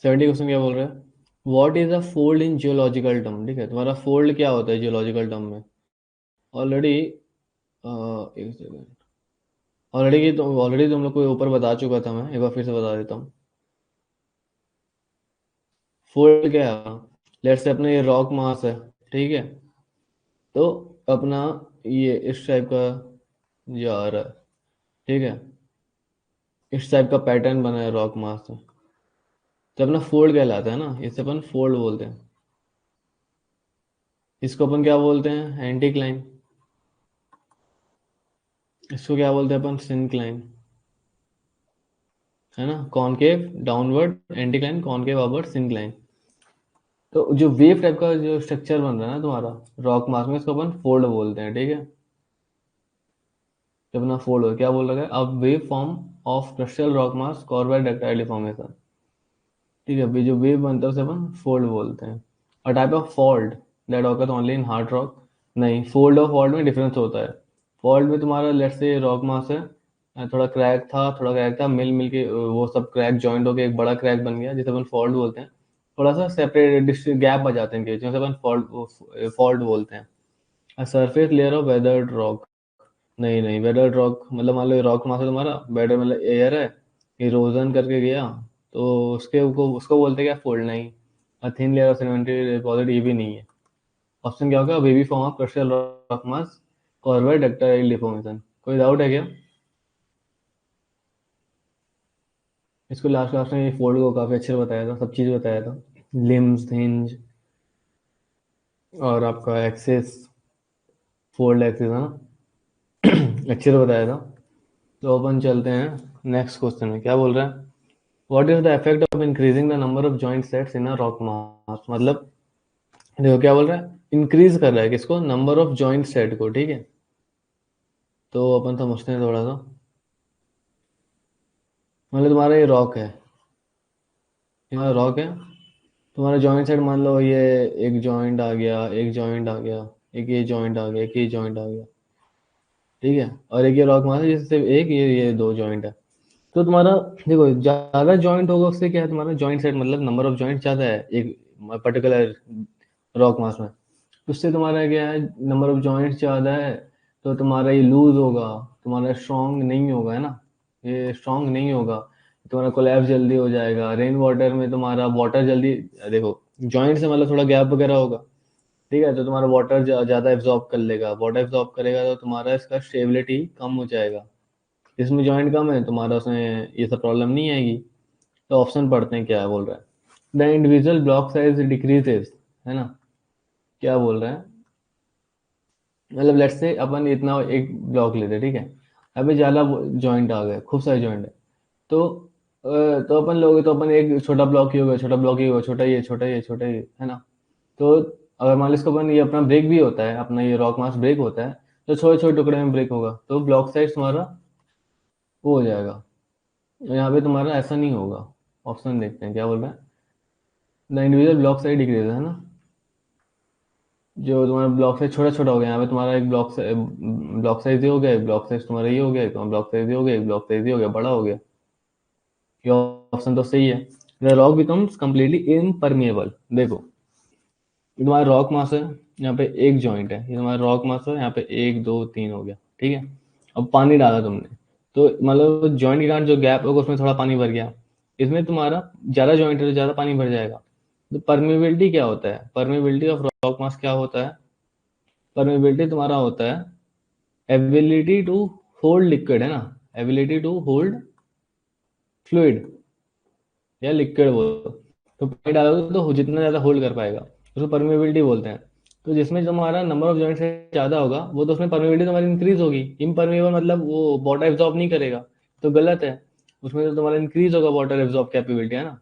70 question क्या बोल रहा है? What is a fold in geological term? ठीक है, तुम्हारा फोल्ड क्या होता है जियोलॉजिकल टर्म में? ऑलरेडी एक सेकंड। ऑलरेडी तुम लोग को ऊपर बता चुका था, मैं एक बार फिर से बता देता हूँ। फोल्ड क्या है? लेट्स से अपना ये रॉक मास है, ठीक है। तो अपना ये इस टाइप का जा रहा है, ठीक है। इस टाइप का पैटर्न बना है रॉक मास से, तो अपना फोल्ड कहलाता है ना, इसे अपन फोल्ड बोलते हैं। इसको अपन क्या बोलते हैं? एंटीक्लाइन। इसको क्या बोलते हैं अपन? सिंक्लाइन, है ना। Concave downward anticline, concave upward syncline. तो जो वेव टाइप का जो स्ट्रक्चर बन रहा है ना तुम्हारा रॉक मास में, इसको अपन फोल्ड बोलते हैं, ठीक है। जब अपना फोल्ड हो, क्या बोल रहा है? अब wave form of crystal rock mass caused by ductile deformation, ठीक है। अभी जो वेव बनता है उसे अपन फोल्ड बोलते हैं। A type of fault that occurs only in hard rock. नहीं, फोल्ड और फॉल्ट में डिफरेंस होता है। फॉल्ट में तुम्हारा लेट्स से रॉक मास है, थोड़ा क्रैक था, मिल मिल के वो सब क्रैक जॉइंट होकर एक बड़ा क्रैक बन गया, जिसे अपन फॉल्ट बोलते हैं। थोड़ा सा सेपरेट गैप आ जाते हैं इनके बीच में, उसे अपन फॉल्ट फॉल्ट बोलते हैं। A surface layer of weathered rock. नहीं नहीं, वेदर्ड रॉक मतलब मान लो रॉक मास है तुम्हारा, वेदर मतलब एयर है, इरोजन करके गया, तो उसको बोलते हैं क्या? फोल्ड नहीं। A thin layer of sedimentary deposit, ये भी नहीं है। ऑप्शन क्या होगा? Wavy form of crustal rock mass caused ductile deformation. कोई डाउट है क्या? इसको लास्ट क्लास में ये फोल्ड को काफी अच्छे से बताया था, सब चीज बताया था। लिम्स, हिंज और आपका एक्सेस, फोल्ड एक्सेस, है ना। अच्छे से बताया था। तो अपन चलते हैं नेक्स्ट क्वेश्चन में, क्या बोल रहा है? What is the effect of increasing the number of joint sets in a rock mass? मतलब देखो क्या बोल रहा है, इंक्रीज कर रहा है किसको? नंबर ऑफ जॉइंट सेट को, ठीक है। तो अपन समझते हैं थोड़ा सा। मतलब तुम्हारा ये रॉक है, तुम्हारा रॉक है, तुम्हारा जॉइंट सेट मान लो ये एक जॉइंट आ गया, एक जॉइंट आ गया, एक ये जॉइंट आ गया, एक ये जॉइंट आ गया, ठीक है। और एक ये रॉक मास है जिससे एक ये दो जॉइंट है। तो तुम्हारा देखो ज्यादा जॉइंट होगा उससे क्या है, तुम्हारा जॉइंट सेट मतलब नंबर ऑफ जॉइंट ज्यादा है एक पर्टिकुलर रॉक मास में। उससे तुम्हारा क्या है, नंबर ऑफ जॉइंट्स ज़्यादा है, तो तुम्हारा ये लूज होगा, तुम्हारा स्ट्रांग नहीं होगा, है ना। ये स्ट्रांग नहीं होगा, तुम्हारा कोलैप्स जल्दी हो जाएगा। रेन वाटर में तुम्हारा वाटर जल्दी, देखो जॉइंट से मतलब थोड़ा गैप वगैरह होगा, ठीक है, तो तुम्हारा वाटर ज़्यादा एब्जॉर्ब कर लेगा। वाटर एब्जॉर्ब करेगा तो तुम्हारा इसका स्टेबिलिटी कम हो जाएगा। इसमें जॉइंट कम है तुम्हारा, उसमें ये सब प्रॉब्लम नहीं आएगी। तो ऑप्शन पढ़ते हैं क्या बोल रहा है। The individual block size decreases, है ना। क्या बोल रहा है? मतलब लेट्स से अपन इतना एक ब्लॉक लेते हैं, ठीक है। अभी ज्यादा जॉइंट आ गए, खूब सारे जॉइंट है, तो तो अपन लोग, तो अपन एक छोटा ब्लॉक ही होगा, छोटा ब्लॉक ही होगा, छोटा ही है, छोटा ही है, छोटा ही है ना। तो अगर मान लो इसको अपन ये अपना ब्रेक भी होता है, अपना ये रॉक मास ब्रेक होता है, तो छोटे छोटे टुकड़े में ब्रेक होगा, तो ब्लॉक साइज तुम्हारा वो हो जाएगा। यहाँ पे तुम्हारा ऐसा नहीं होगा। ऑप्शन देखते हैं क्या बोल रहा है। The individual block size decrease, है ना। जो तुम्हारा ब्लॉक साइज छोटा छोटा हो गया, यहाँ पे तुम्हारा एक ब्लॉक साइज ये हो गया, एक ब्लॉक साइज तुम्हारा ये हो गया, एक ब्लॉक साइज ये हो गया, एक ब्लॉक साइज ये हो गया, बड़ा हो गया। ये ऑप्शन तो सही है। The rock becomes completely impermeable. देखो ये तुम्हारा रॉक मास है, यहाँ पे एक जॉइंट है, ये तुम्हारा रॉक मास है, यहाँ पे एक दो तीन हो गया, ठीक है। अब पानी डाला तुमने, तो मतलब जॉइंट के कारण जो गैप होगा उसमें थोड़ा पानी भर गया। इसमें तुम्हारा ज्यादा जॉइंट है तो ज्यादा पानी भर जाएगा। तो परमेबिलिटी क्या होता है? परमेबिलिटी ऑफ रॉक मास क्या होता है? परमेबिलिटी तुम्हारा होता है एबिलिटी टू होल्ड लिक्विड, है ना। एबिलिटी टू होल्ड फ्लूइड या लिक्विड बोलो, तो पानी डालोगे तो जितना ज्यादा होल्ड कर पाएगा, उसको परमेबिलिटी बोलते हैं। तो जिसमें तुम्हारा नंबर ऑफ जॉइंट से ज्यादा होगा वो तो उसमें परमेबिलिटी तुम्हारी इंक्रीज होगी। इम्परमेबल मतलब वो वाटर एब्जॉर्ब नहीं करेगा, तो गलत है। उसमें तो तुम्हारा इंक्रीज होगा वाटर एब्जॉर्ब कैपेबिलिटी, है ना।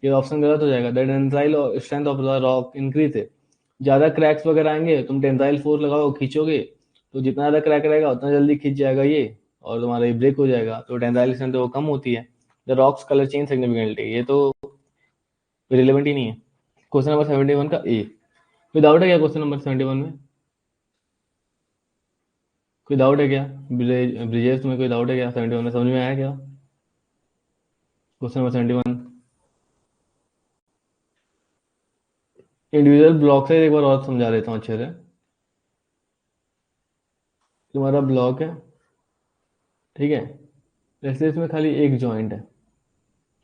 ये ऑप्शन गलत हो जाएगा। The tensile strength of the rock increase है। ज्यादा क्रैक्स वगैरह आएंगे, तुम टेंसाइल फोर्स लगाओ खींचोगे, तो जितना ज्यादा क्रैक रहेगा उतना जल्दी खींच जाएगा ये, और तुम्हारा ये ब्रेक हो जाएगा। तो टेंसाइल स्ट्रेंथ वो कम होती है। The rocks colour change significantly, ये तो रिलेवेंट ही नहीं है। क्वेश्चन नंबर 71 का ए। कोई डाउट है क्या क्वेश्चन नंबर 71 में? कोई डाउट है क्या? ब्रिजेश तुम्हें कोई डाउट है क्या? 71 में समझ में आया क्या क्वेश्चन नंबर 71? इंडिविजुअल ब्लॉक से एक बार और समझा देता हूँ अच्छे से। तुम्हारा ब्लॉक है, ठीक है, जैसे इसमें खाली एक जॉइंट है,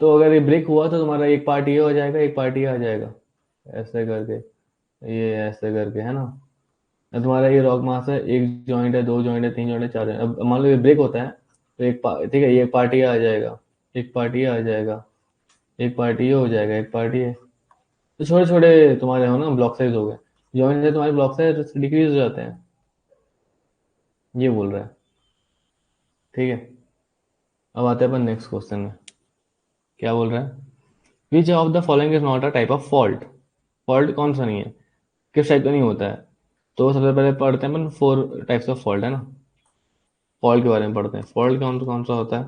तो अगर ये ब्रेक हुआ तो तुम्हारा एक पार्ट ये हो जाएगा, एक पार्ट ये आ जाएगा, ऐसे करके, ये ऐसे करके, है ना। अब तुम्हारा ये रॉक मास है, एक जॉइंट है, दो जॉइंट है, तीन जॉइंट है, चार जॉइंट। अब मान लो ये ब्रेक होता है, तो ठीक है, ये एक पार्ट ये आ जाएगा, एक पार्ट ये आ जाएगा, एक पार्ट ये हो जाएगा, एक पार्ट ये। तो छोटे छोटे तुम्हारे हो ना ब्लॉक साइज हो गए, जॉइंट से तुम्हारे ब्लॉक साइज डिक्रीज हो जाते हैं, ये बोल रहा है। ठीक है, अब आते हैं अपन नेक्स्ट क्वेश्चन में। क्या बोल रहा है? Which of the following is not a type of fault? Fault कौन सा नहीं है, किस टाइप का नहीं होता है? तो सबसे पहले पढ़ते हैं अपन 4 टाइप्स ऑफ फॉल्ट, है ना। फॉल्ट के बारे में पढ़ते हैं। फॉल्ट कौन सा होता है?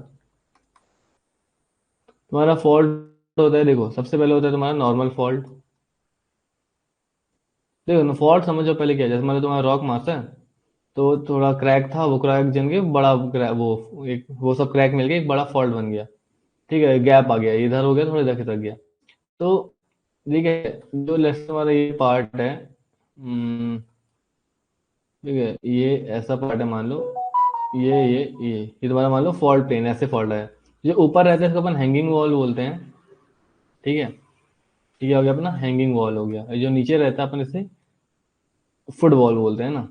तुम्हारा फॉल्ट होता है, देखो सबसे पहले होता है तुम्हारा नॉर्मल फॉल्ट। देखो ना, फॉल्ट समझो पहले क्या है। जैसे मान लो तुम्हारा रॉक मास है, तो थोड़ा क्रैक था, वो क्रैक जम के बड़ा क्रैक, वो सब क्रैक मिल के एक बड़ा फॉल्ट बन गया। ठीक है, गैप आ गया, इधर हो गया, थोड़ा इधर खिसक गया। तो ठीक है, जो लेफ्ट वाला ये पार्ट है, ठीक है, ये ऐसा पार्ट है मान लो, ये तुम्हारा मान लो फॉल्ट प्लेन, ऐसे फॉल्ट है। जो ऊपर रहता है इसको अपन हैंगिंग वॉल बोलते हैं। ठीक है, ये हो गया अपना हैंगिंग वॉल हो गया। जो नीचे रहता है अपन इसे फुटबॉल बोलते हैं ना।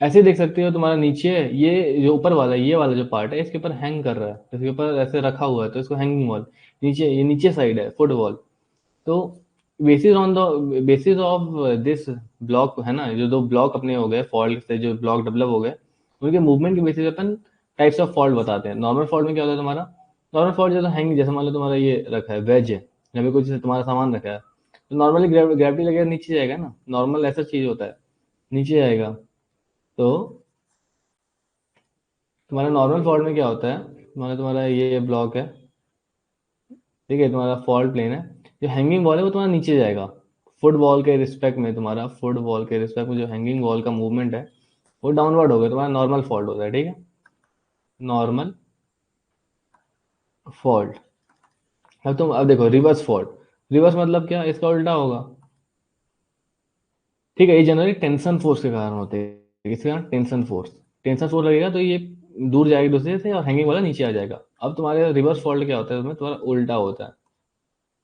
ऐसे देख सकते हो तुम्हारा नीचे, ये जो ऊपर वाला, ये वाला जो पार्ट है इसके ऊपर हैंग कर रहा है, इसके ऊपर ऐसे रखा हुआ है, तो इसको हैंगिंग वॉल। नीचे, ये नीचे साइड है फुटबॉल। तो बेसिस ऑफ दिस ब्लॉक, है ना, जो दो ब्लॉक अपने हो गए फॉल्ट से, जो ब्लॉक डेवलप हो गए, उनके मूवमेंट के बेसिस पे अपन टाइप्स ऑफ फॉल्ट बताते हैं। नॉर्मल फॉल्ट में क्या होता है तुम्हारा? नॉर्मल फॉल्ट जैसे हैंग, जैसे मान लो तुम्हारा ये रखा है वेज है, या फिर कुछ तुम्हारा सामान रखा है, तो नॉर्मली ग्रेविटी लगेगा, नीचे जाएगा ना, नॉर्मल ऐसा चीज होता है, नीचे जाएगा। तो तुम्हारा नॉर्मल फॉल्ट में क्या होता है, तुम्हारा ये ब्लॉक है, ठीक है, तुम्हारा फॉल्ट प्लेन है, जो हैंगिंग वॉल है वो तुम्हारा नीचे जाएगा। फुटबॉल के रिस्पेक्ट में, तुम्हारा फुटबॉल के रिस्पेक्ट में जो हैंगिंग वॉल का मूवमेंट है वो डाउनवर्ड हो गया, तुम्हारा नॉर्मल फॉल्ट होता है। ठीक है, नॉर्मल फॉल्ट। अब देखो रिवर्स फॉल्ट। रिवर्स मतलब क्या, इसका उल्टा होगा। ठीक है, ये जनरली टेंशन फोर्स के कारण होते हैं। किसके कारण? Tension force. टेंशन फोर्स लगेगा तो ये दूर जाएगी दूसरे से, और हैंगिंग वाला नीचे आ जाएगा। अब तुम्हारे रिवर्स फॉल्ट क्या होता है, उसमें तुम्हारा उल्टा होता है,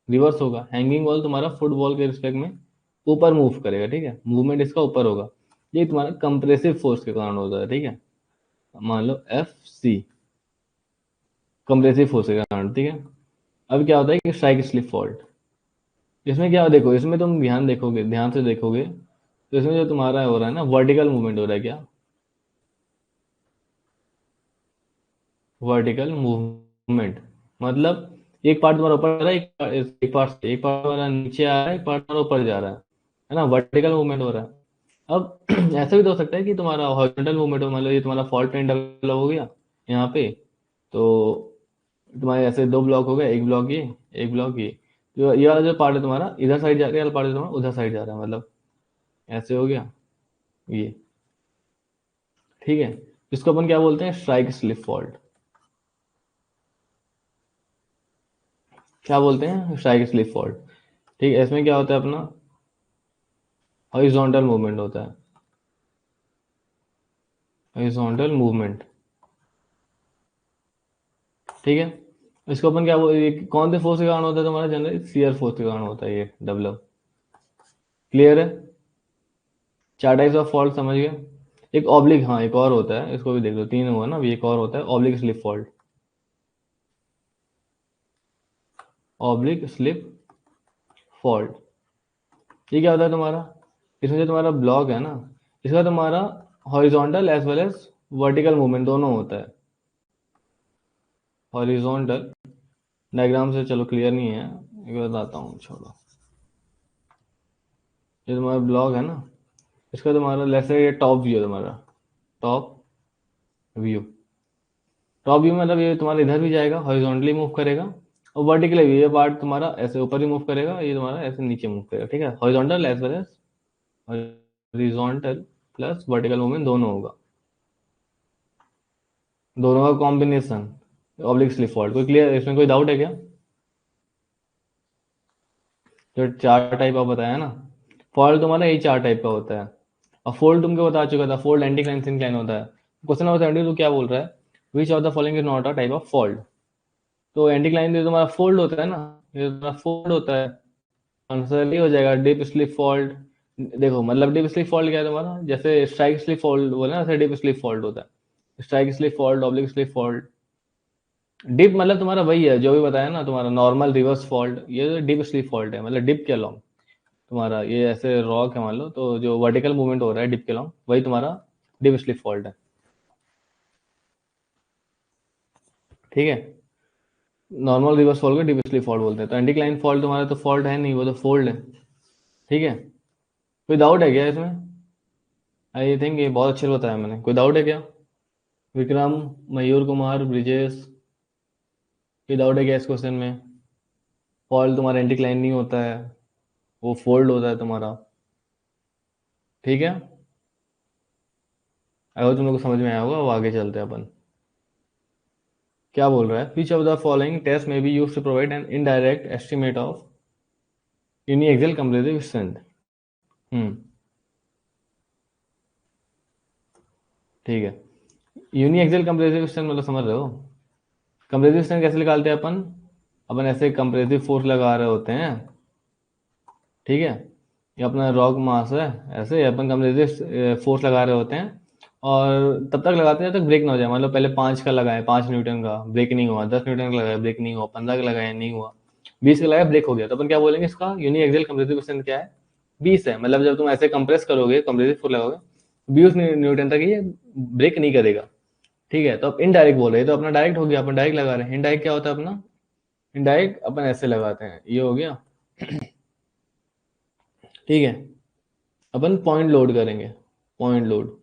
रिवर्स होगा। हैंगिंग वॉल तुम्हारा फुटबॉल के रिस्पेक्ट में ऊपर मूव करेगा, ठीक है, मूवमेंट इसका ऊपर होगा। ये तुम्हारा कंप्रेसिव फोर्स के कारण होता है। ठीक है, मान लो एफ सी, कंप्रेसिव फोर्स के कारण। ठीक है, अब क्या होता है कि स्ट्राइक स्लिप फॉल्ट। इसमें क्या, देखो इसमें तुम ध्यान देखोगे, ध्यान से देखोगे, तो इसमें जो तुम्हारा हो रहा है ना, वर्टिकल मूवमेंट हो रहा है। क्या वर्टिकल मूवमेंट? मतलब एक पार्ट तुम्हारा ऊपर जा रहा है, एक पार्ट तुम्हारा नीचे आ रहा है, एक पार्ट तुम्हारा ऊपर जा रहा है ना, वर्टिकल मूवमेंट हो रहा है। अब ऐसा भी तो हो सकता है कि तुम्हारा हॉरिजॉन्टल मूवमेंट हो, मान लो ये तुम्हारा फॉल्ट प्लेन डेवलप हो गया यहाँ पे, तो तुम्हारे ऐसे दो ब्लॉक हो गए, एक ब्लॉक ये, एक ब्लॉक ये। तो ये वाला जो पार्ट है तुम्हारा इधर साइड जा रहा है, ये वाला पार्ट है तुम्हारा उधर साइड जा रहा है, मतलब ऐसे हो गया ये। ठीक है, इसको अपन क्या बोलते हैं? Strike slip fault. क्या बोलते हैं? Strike slip fault. ठीक है, इसमें क्या होता है अपना, हॉरिजॉन्टल मूवमेंट होता है, हॉरिजॉन्टल मूवमेंट। ठीक है, इसको अपन क्या ये कौन से फोर्स के कारण होता है तुम्हारा? जनरली शियर फोर्स के कारण होता है ये डेवलप। क्लियर है? 4 टाइप्स ऑफ फॉल्ट समझ गए। एक ऑब्लिक, हाँ एक और होता है, इसको भी देख लो, 3 हुआ ना, अभी एक और होता है oblique slip fault. Oblique slip fault, ये क्या होता है तुम्हारा? इसमें जो तुम्हारा ब्लॉक है ना, इसका तुम्हारा horizontal as well as vertical movement दोनों होता है। हॉरिजॉन्टल, डायग्राम से चलो क्लियर नहीं है, एक बताता हूँ, छोड़ो। ये तुम्हारा ब्लॉक है ना, इसका तुम्हारा जैसे ये टॉप व्यू है तुम्हारा, टॉप व्यू। टॉप व्यू मतलब ये तुम्हारा इधर भी जाएगा, हॉरिजॉन्टली मूव करेगा, और वर्टिकली भी ये पार्ट तुम्हारा ऐसे ऊपर ही मूव करेगा, ये तुम्हारा ऐसे नीचे मूव करेगा। ठीक है, horizontal as well as horizontal plus vertical movement दोनों होगा, दोनों का कॉम्बिनेशन ऑब्लिक स्लिप फॉल्ट। कोई क्लियर, इसमें कोई डाउट है क्या? जो 4 टाइप का बताया ना, फॉल्ट तुम्हारा यही 4 टाइप का होता है। और फोल्ड तुमको बता चुका था, फोल्ड एंटीक्लाइन सिंक्लाइन होता है। क्वेश्चन नंबर 72 क्या बोल रहा है, which of the following is not a type of fault. तो एंटीक्लाइन जो तुम्हारा फोल्ड होता है ना, ये तुम्हारा फोल्ड होता है, आंसर ये हो जाएगा डिप स्लिप फॉल्ट। देखो मतलब डिप स्लिप फॉल्ट क्या है तुम्हारा, जैसे स्ट्राइक स्लिप फॉल्ट बोले ना, वैसे डिप स्लिप फॉल्ट होता है। Strike slip fault, oblique slip fault. Dip मतलब तुम्हारा वही है जो भी बताया ना, तुम्हारा नॉर्मल रिवर्स फॉल्ट, ये डिप स्लिप फॉल्ट है, मतलब डिप के अलॉन्ग तुम्हारा ये ऐसे रॉक है मान लो, तो जो वर्टिकल मूवमेंट हो रहा है डिप के अलॉन्ग, वही तुम्हारा डिप स्लिप फॉल्ट है। ठीक है, नॉर्मल रिवर्स फॉल्ट को डिप स्लिप फॉल्ट बोलते हैं। तो एंटीक्लाइन फॉल्ट तुम्हारा तो फॉल्ट है नहीं, वो तो फोल्ड है। ठीक है, कोई डाउट है क्या इसमें? आई थिंक ये बहुत अच्छे से बताया मैंने, कोई डाउट है क्या? विक्रम, मयूर कुमार, ब्रिजेश, कोई डाउट है क्या इस क्वेश्चन में? फॉल्ट तुम्हारा एंटीक्लाइन नहीं होता है, वो फोल्ड होता है तुम्हारा। ठीक है, अगर तुम लोग को समझ में आया होगा, वो आगे चलते हैं अपन। क्या बोल रहा है, which of the following test may be use to provide an indirect estimate of uniaxial compressive strength. Hmm, ठीक है। यूनिएक्सियल कंप्रेसिव स्ट्रेंथ मतलब समझ रहे हो? कंप्रेसिव स्ट्रेंथ कैसे निकालते हैं अपन? अपन ऐसे कंप्रेसिव फोर्स लगा रहे होते हैं, ठीक है, ये अपना रॉक मास है, ऐसे अपन कंप्रेसिव फोर्स लगा रहे होते हैं, और तब तक लगाते हैं जब तक ब्रेक ना हो जाए। मान लो पहले 5 का लगाए, 5 न्यूटन का, ब्रेक नहीं हुआ, 10 न्यूटन का लगाया, ब्रेक नहीं हुआ, 15 का लगाया, नहीं हुआ, 20 का लगाया, ब्रेक हो गया, तो अपन क्या बोलेंगे, इसका यूनिएक्सियल कंप्रेसिव स्ट्रेंथ क्या है, 20 है। मतलब जब तुम ऐसे कंप्रेस करोगे, कंप्रेसिव फोर्स लगाओगे, 20 न्यूटन तक ये ब्रेक नहीं करेगा। ठीक है, तो अब इनडायरेक्ट बोल रहे हैं, तो अपना डायरेक्ट हो गया, अपन डायरेक्ट लगा रहे हैं। इनडायरेक्ट क्या होता है अपना, इनडायरेक्ट अपन ऐसे लगाते हैं, ये हो गया। ठीक है, अपन पॉइंट लोड करेंगे, पॉइंट लोड।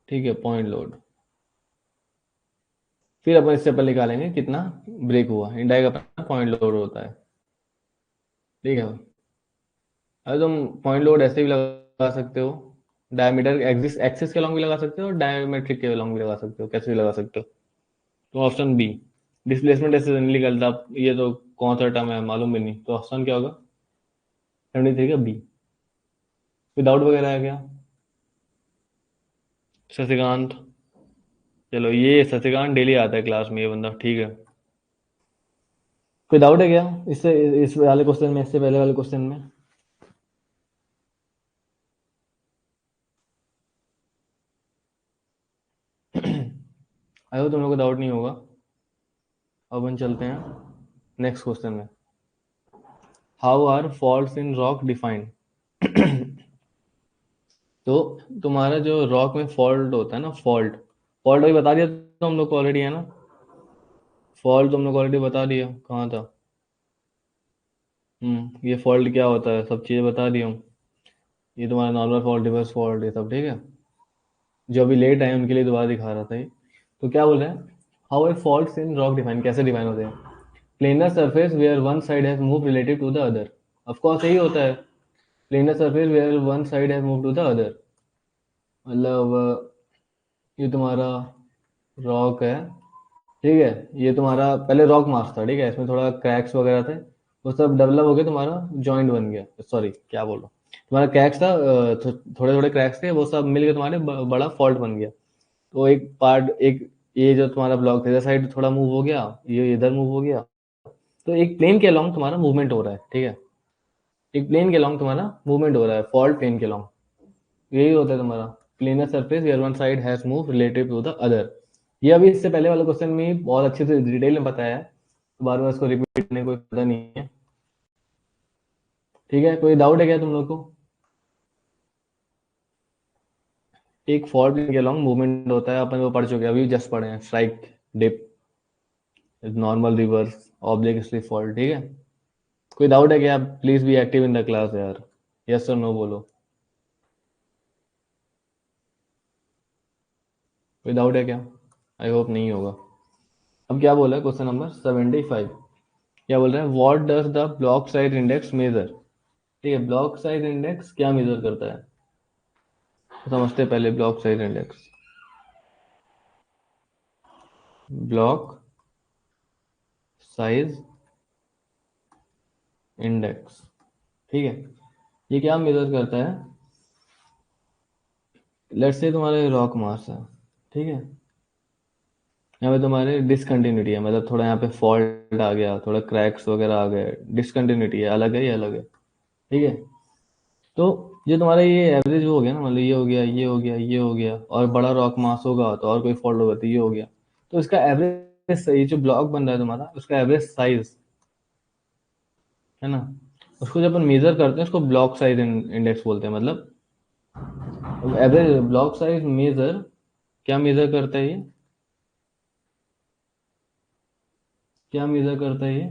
ठीक है, पॉइंट लोड, फिर अपन इससे अपन निकालेंगे कितना ब्रेक हुआ। इनडायरेक्ट अपना पॉइंट लोड होता है। ठीक है, अरे तुम पॉइंट लोड ऐसे भी लगा सकते हो, डायमीटर एक्सिस एक्सिस के अलॉन्ग भी लगा सकते हो, और डायमेट्रिक के अलॉन्ग भी लगा सकते हो, कैसे भी लगा सकते हो। तो ऑप्शन बी, डिस्प्लेसमेंट ऐसे नहीं निकलता, ये तो कौन सा टर्म है मालूम भी नहीं, तो ऑप्शन क्या होगा, 73 का बी। विदाउट वगैरह है क्या? शशिकांत, चलो ये शशिकांत डेली आता है क्लास में ये बंदा, ठीक है। कोई डाउट है क्या इससे, इस वाले क्वेश्चन में, इससे पहले वाले क्वेश्चन में? आई होप तुम लोग को डाउट नहीं होगा। अब अपन चलते हैं नेक्स्ट क्वेश्चन में। How are faults in rock defined. तो तुम्हारा जो रॉक में फॉल्ट होता है ना, फॉल्ट, फॉल्ट वही बता दिया तो हम लोग को ऑलरेडी, है ना? फॉल्ट तुम लोग ऑलरेडी बता दिया, कहाँ था? ये फॉल्ट क्या होता है, सब चीज़ें बता दी हूँ। ये तुम्हारा नॉर्मल फॉल्ट, रिवर्स फॉल्ट, ये सब ठीक है। जो अभी लेट आए उनके लिए दोबारा दिखा रहा था ये। तो क्या बोल रहे हैं, how are faults in rock define, कैसे डिफाइन होते हैं? Planar surface where one side has move relative to the other. Of course यही होता है, planar surface where one side has move to the other. मतलब ये तुम्हारा रॉक है, ठीक है, ये तुम्हारा पहले रॉक मास था, ठीक है, इसमें थोड़ा क्रैक्स वगैरह थे, वो सब डेवलप हो गया, तुम्हारा जॉइंट बन गया, सॉरी क्या बोल रहा हूँ, तुम्हारा क्रैक्स था, थोड़े थोड़े क्रैक्स थे, वो सब मिलके तुम्हारे बड़ा फॉल्ट बन गया। तो एक पार्ट, एक ये जो तुम्हारा ब्लॉक था इधर साइड थोड़ा मूव हो गया, ये इधर मूव हो गया, तो एक प्लेन के अलॉन्ग तुम्हारा मूवमेंट हो रहा है, ठीक है, एक प्लेन के अलॉन्ग तुम्हारा मूवमेंट हो रहा है, फॉल्ट प्लेन के अलॉन्ग, यही होता है तुम्हारा planar surface where one side has move relative to the other. ये अभी इससे पहले वाले क्वेश्चन में ही बहुत अच्छे से डिटेल में बताया है, तो बार बार इसको रिपीट करने का कोई फायदा नहीं है। ठीक है, कोई डाउट है क्या तुम लोग को? एक फॉल्ट प्लेन के अलॉन्ग मूवमेंट होता है, अपन वो पढ़ चुके हैं, अभी जस्ट पढ़े हैं, strike, dip, normal reverse, oblique slip fault, ठीक है। कोई डाउट है क्या? Please be active in the class यार, यस और नो बोलो। कोई डाउट है क्या? आई होप नहीं होगा। अब क्या बोला है क्वेश्चन नंबर 75, क्या बोल रहे हैं, what does the block size index major. ठीक है, ब्लॉक साइज इंडेक्स क्या मेजर करता है, तो समझते हैं पहले block size index. Block size index. ठीक है, ये क्या मेजर करता है? लेट्स से तुम्हारे रॉक मास है, ठीक है, यहाँ पे तुम्हारे डिसकंटिन्यूटी है, मतलब थोड़ा यहाँ पे फॉल्ट आ गया, थोड़ा क्रैक्स वगैरह आ गए, डिसकंटिन्यूटी है, अलग है, ये अलग है। ठीक है, तो ये तुम्हारा ये एवरेज हो गया ना, मतलब ये हो गया, ये हो गया, ये हो गया, और बड़ा रॉक मास होगा तो और कोई फॉल्ट होगा तो ये हो गया। तो इसका एवरेज, ये जो ब्लॉक बन रहा है तुम्हारा, उसका एवरेज साइज है ना, उसको जब अपन मेजर करते हैं उसको ब्लॉक साइज इंडेक्स बोलते हैं। मतलब एवरेज ब्लॉक साइज मेजर, क्या मेजर करता है ये, क्या मेजर करता है ये?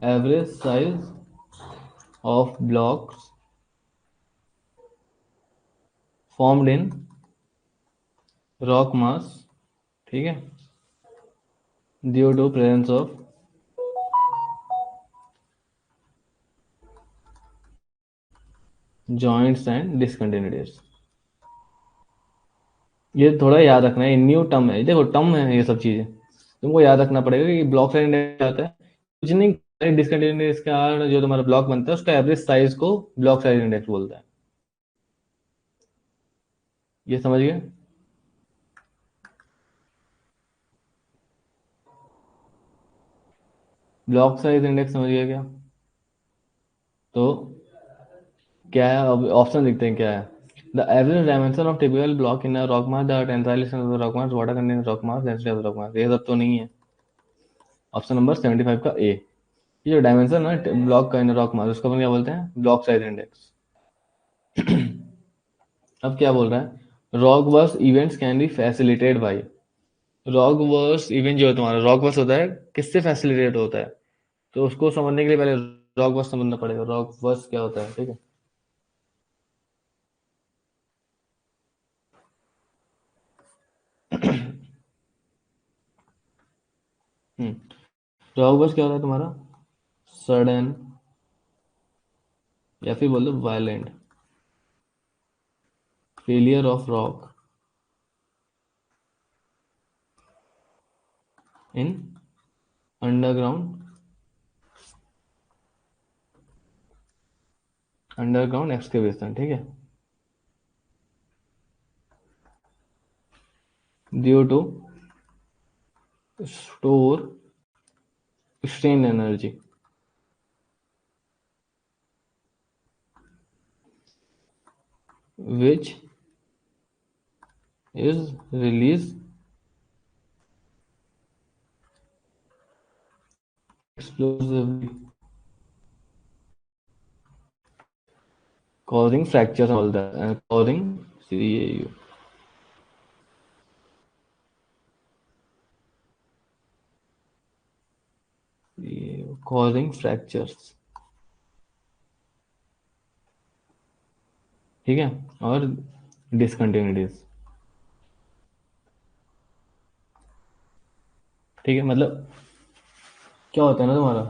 Average size of blocks formed in rock mass, ठीक है, due to presence of joints and discontinuities. ये थोड़ा याद रखना है, न्यू टर्म है, देखो टर्म है ये सब चीजें, तुमको याद रखना पड़ेगा कि ब्लॉक साइज इंडेक्स आता है कुछ नहीं, डिसकंटिन्यूटीज का जो तुम्हारा ब्लॉक बनता है उसका एवरेज साइज को ब्लॉक साइज इंडेक्स बोलता है। ये समझ गए? ब्लॉक साइज इंडेक्स समझ गया क्या? तो क्या है, अब ऑप्शन लिखते हैं क्या है। The average dimension of typical block in rock mass, the tensile strength of the rock mass, water content rock mass, density of the rock mass, ये सब तो नहीं है। ऑप्शन नंबर 75 का ए। ये जो डायमेंशन है ब्लॉक का इन रॉक मास, उसको अपन क्या बोलते हैं? Block size index. अब क्या बोल रहा है, rock burst events can be facilitated by, rock burst event जो है तुम्हारा, रॉक वर्स होता है किससे फैसिलिटेट होता है, तो उसको समझने के लिए पहले रॉक वर्स समझना पड़ेगा, रॉक वर्स क्या होता है, ठीक है। रॉक वर्स क्या होता है तुम्हारा? सडन, या फिर बोल दो violent failure of rock in underground, underground excavation, ठीक है, due to store strain energy, which is released explosively, causing fractures and all that, causing CAU, causing fractures, ठीक है, और डिसकंटिन्यूटीज, ठीक है। मतलब क्या होता है ना तुम्हारा,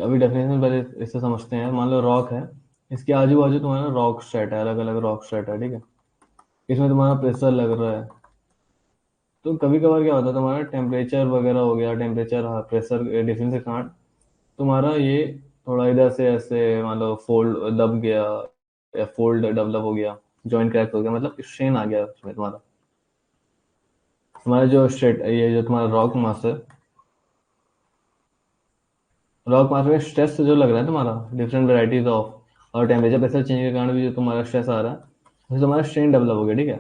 अभी डेफिनेशन पहले इससे समझते हैं। मान लो रॉक है, इसके आजू बाजू तुम्हारा रॉक स्ट्रेट है, अलग अलग रॉक स्ट्रेट है, ठीक है, इसमें तुम्हारा प्रेशर लग रहा है, तो कभी कभार क्या होता है तुम्हारा टेम्परेचर वगैरह हो गया, टेम्परेचर प्रेशर डिफरेंस के कारण तुम्हारा ये थोड़ा इधर से ऐसे मान लो फोल्ड दब गया, या फोल्ड डेवलप हो गया, जॉइंट क्रैक हो गया, मतलब स्ट्रेन आ गया उसमें तुम्हारा, तुम्हारा जो स्ट्रेट, ये जो तुम्हारा रॉक मास है, रॉक मास में स्ट्रेस जो लग रहा है तुम्हारा, डिफरेंट वेराइटीज ऑफ, और टेम्परेचर प्रेशर चेंज के कारण भी जो तुम्हारा स्ट्रेस आ रहा है, उससे तुम्हारा स्ट्रेन डेवलप हो गया, ठीक है।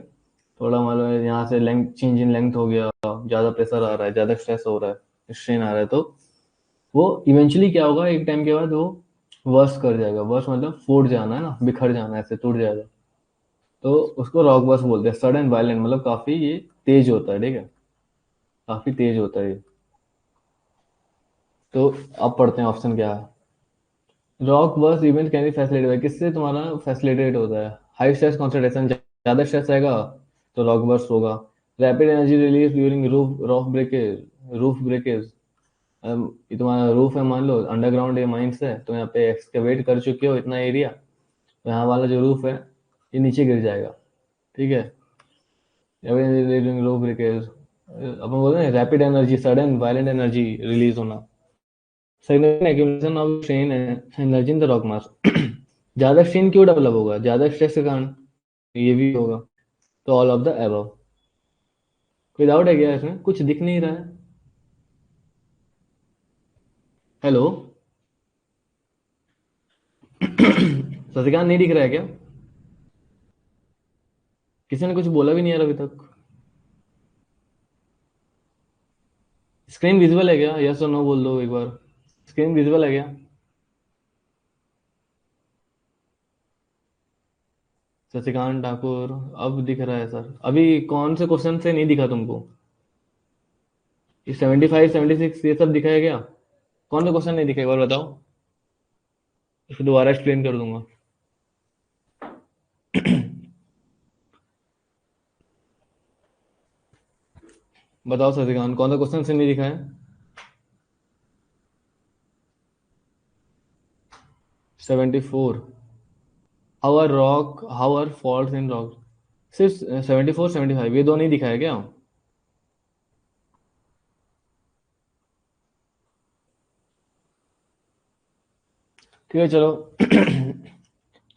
थोड़ा मान लो यहाँ से लेंथ चेंज इन लेंथ हो गया, ज़्यादा प्रेशर आ रहा है, ज़्यादा स्ट्रेस हो रहा है, स्ट्रेन आ रहा है, तो वो इवेंचुअली क्या होगा, एक टाइम के बाद वो वर्स कर जाएगा, वर्स मतलब फूट जाना है ना, बिखर जाना है, ऐसे टूट जाएगा, तो उसको रॉक वर्स बोलते हैं। सडन वायलेंट मतलब काफ़ी ये तेज होता है, ठीक है, काफ़ी तेज होता है ये। तो अब पढ़ते हैं ऑप्शन क्या है। Rock burst event can be facilitated, किससे तुम्हारा फैसिलिटेट होता है? हाई स्ट्रेस कॉन्सेंट्रेशन, ज़्यादा स्ट्रेस रहेगा तो रॉक वर्स होगा। Rapid energy release during roof breakage, ये तुम्हारा रूफ है, मान लो अंडरग्राउंड ये माइंस है, तो यहाँ पे एक्सकेवेट कर चुके हो इतना एरिया, तो यहाँ वाला जो रूफ है ये नीचे गिर जाएगा, ठीक है। रूफ ब्रेकेज, अपन बोलते हैं rapid energy, sudden violent energy release होना, significant accumulation of strain energy in the rock mass. ज्यादा स्ट्रेन क्यों डेवलप होगा? ज्यादा स्ट्रेस के कारण, ये भी होगा। तो ऑल ऑफ द अबव। कोई डाउट है क्या इसमें? कुछ दिख नहीं रहा है। हेलो। ससिकांत नहीं दिख रहा है क्या? किसी ने कुछ बोला भी नहीं यार अभी तक। स्क्रीन विजिबल है क्या? यस और नो बोल दो एक बार। स्क्रीन विजिबल है क्या? शशिकांत ठाकुर। अब दिख रहा है सर। अभी कौन से क्वेश्चन से नहीं दिखा तुमको? ये 75 76 ये सब दिखा है क्या? कौन सा क्वेश्चन नहीं दिखा एक बार बताओ। इसको दोबारा एक्सप्लेन कर दूंगा। बताओ शशिकांत, कौन सा क्वेश्चन से नहीं दिखा है? 74। How are fault in rock. सिर्फ 74 75 ये दो नहीं दिखा है क्या? ठीक है चलो।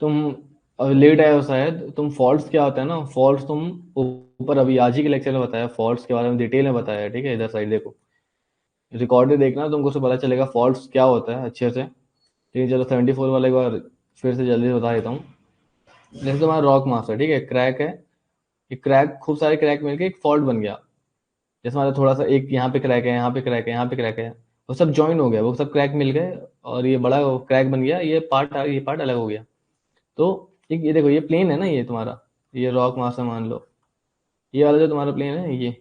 तुम अभी लेट आए हो शायद। तुम फॉल्ट्स क्या होता है ना, फॉल्ट्स तुम ऊपर अभी आज ही के लेक्चर में बताया, फॉल्ट्स के बारे में डिटेल में बताया है। ठीक है, इधर साइड देखो, रिकॉर्डेड देखना, तुमको उससे पता चलेगा फॉल्ट्स क्या होता है अच्छे से। ठीक है चलो, 74 वाला एक बार फिर से जल्दी से बता देता हूँ। जैसे तुम्हारा रॉक मास है, ठीक है, क्रैक है। ये क्रैक, खूब सारे क्रैक मिलके एक फॉल्ट बन गया। जैसे हमारा थोड़ा सा एक यहाँ पे क्रैक है, यहाँ पे क्रैक है, यहाँ पे क्रैक है, वो सब ज्वाइन हो गया, वो सब क्रैक मिल गए और ये बड़ा क्रैक बन गया। ये पार्ट अलग हो गया। तो एक ये देखो, ये प्लेन है ना, ये तुम्हारा, ये रॉक मास है मान लो। ये वाला जो तुम्हारा प्लेन है, ये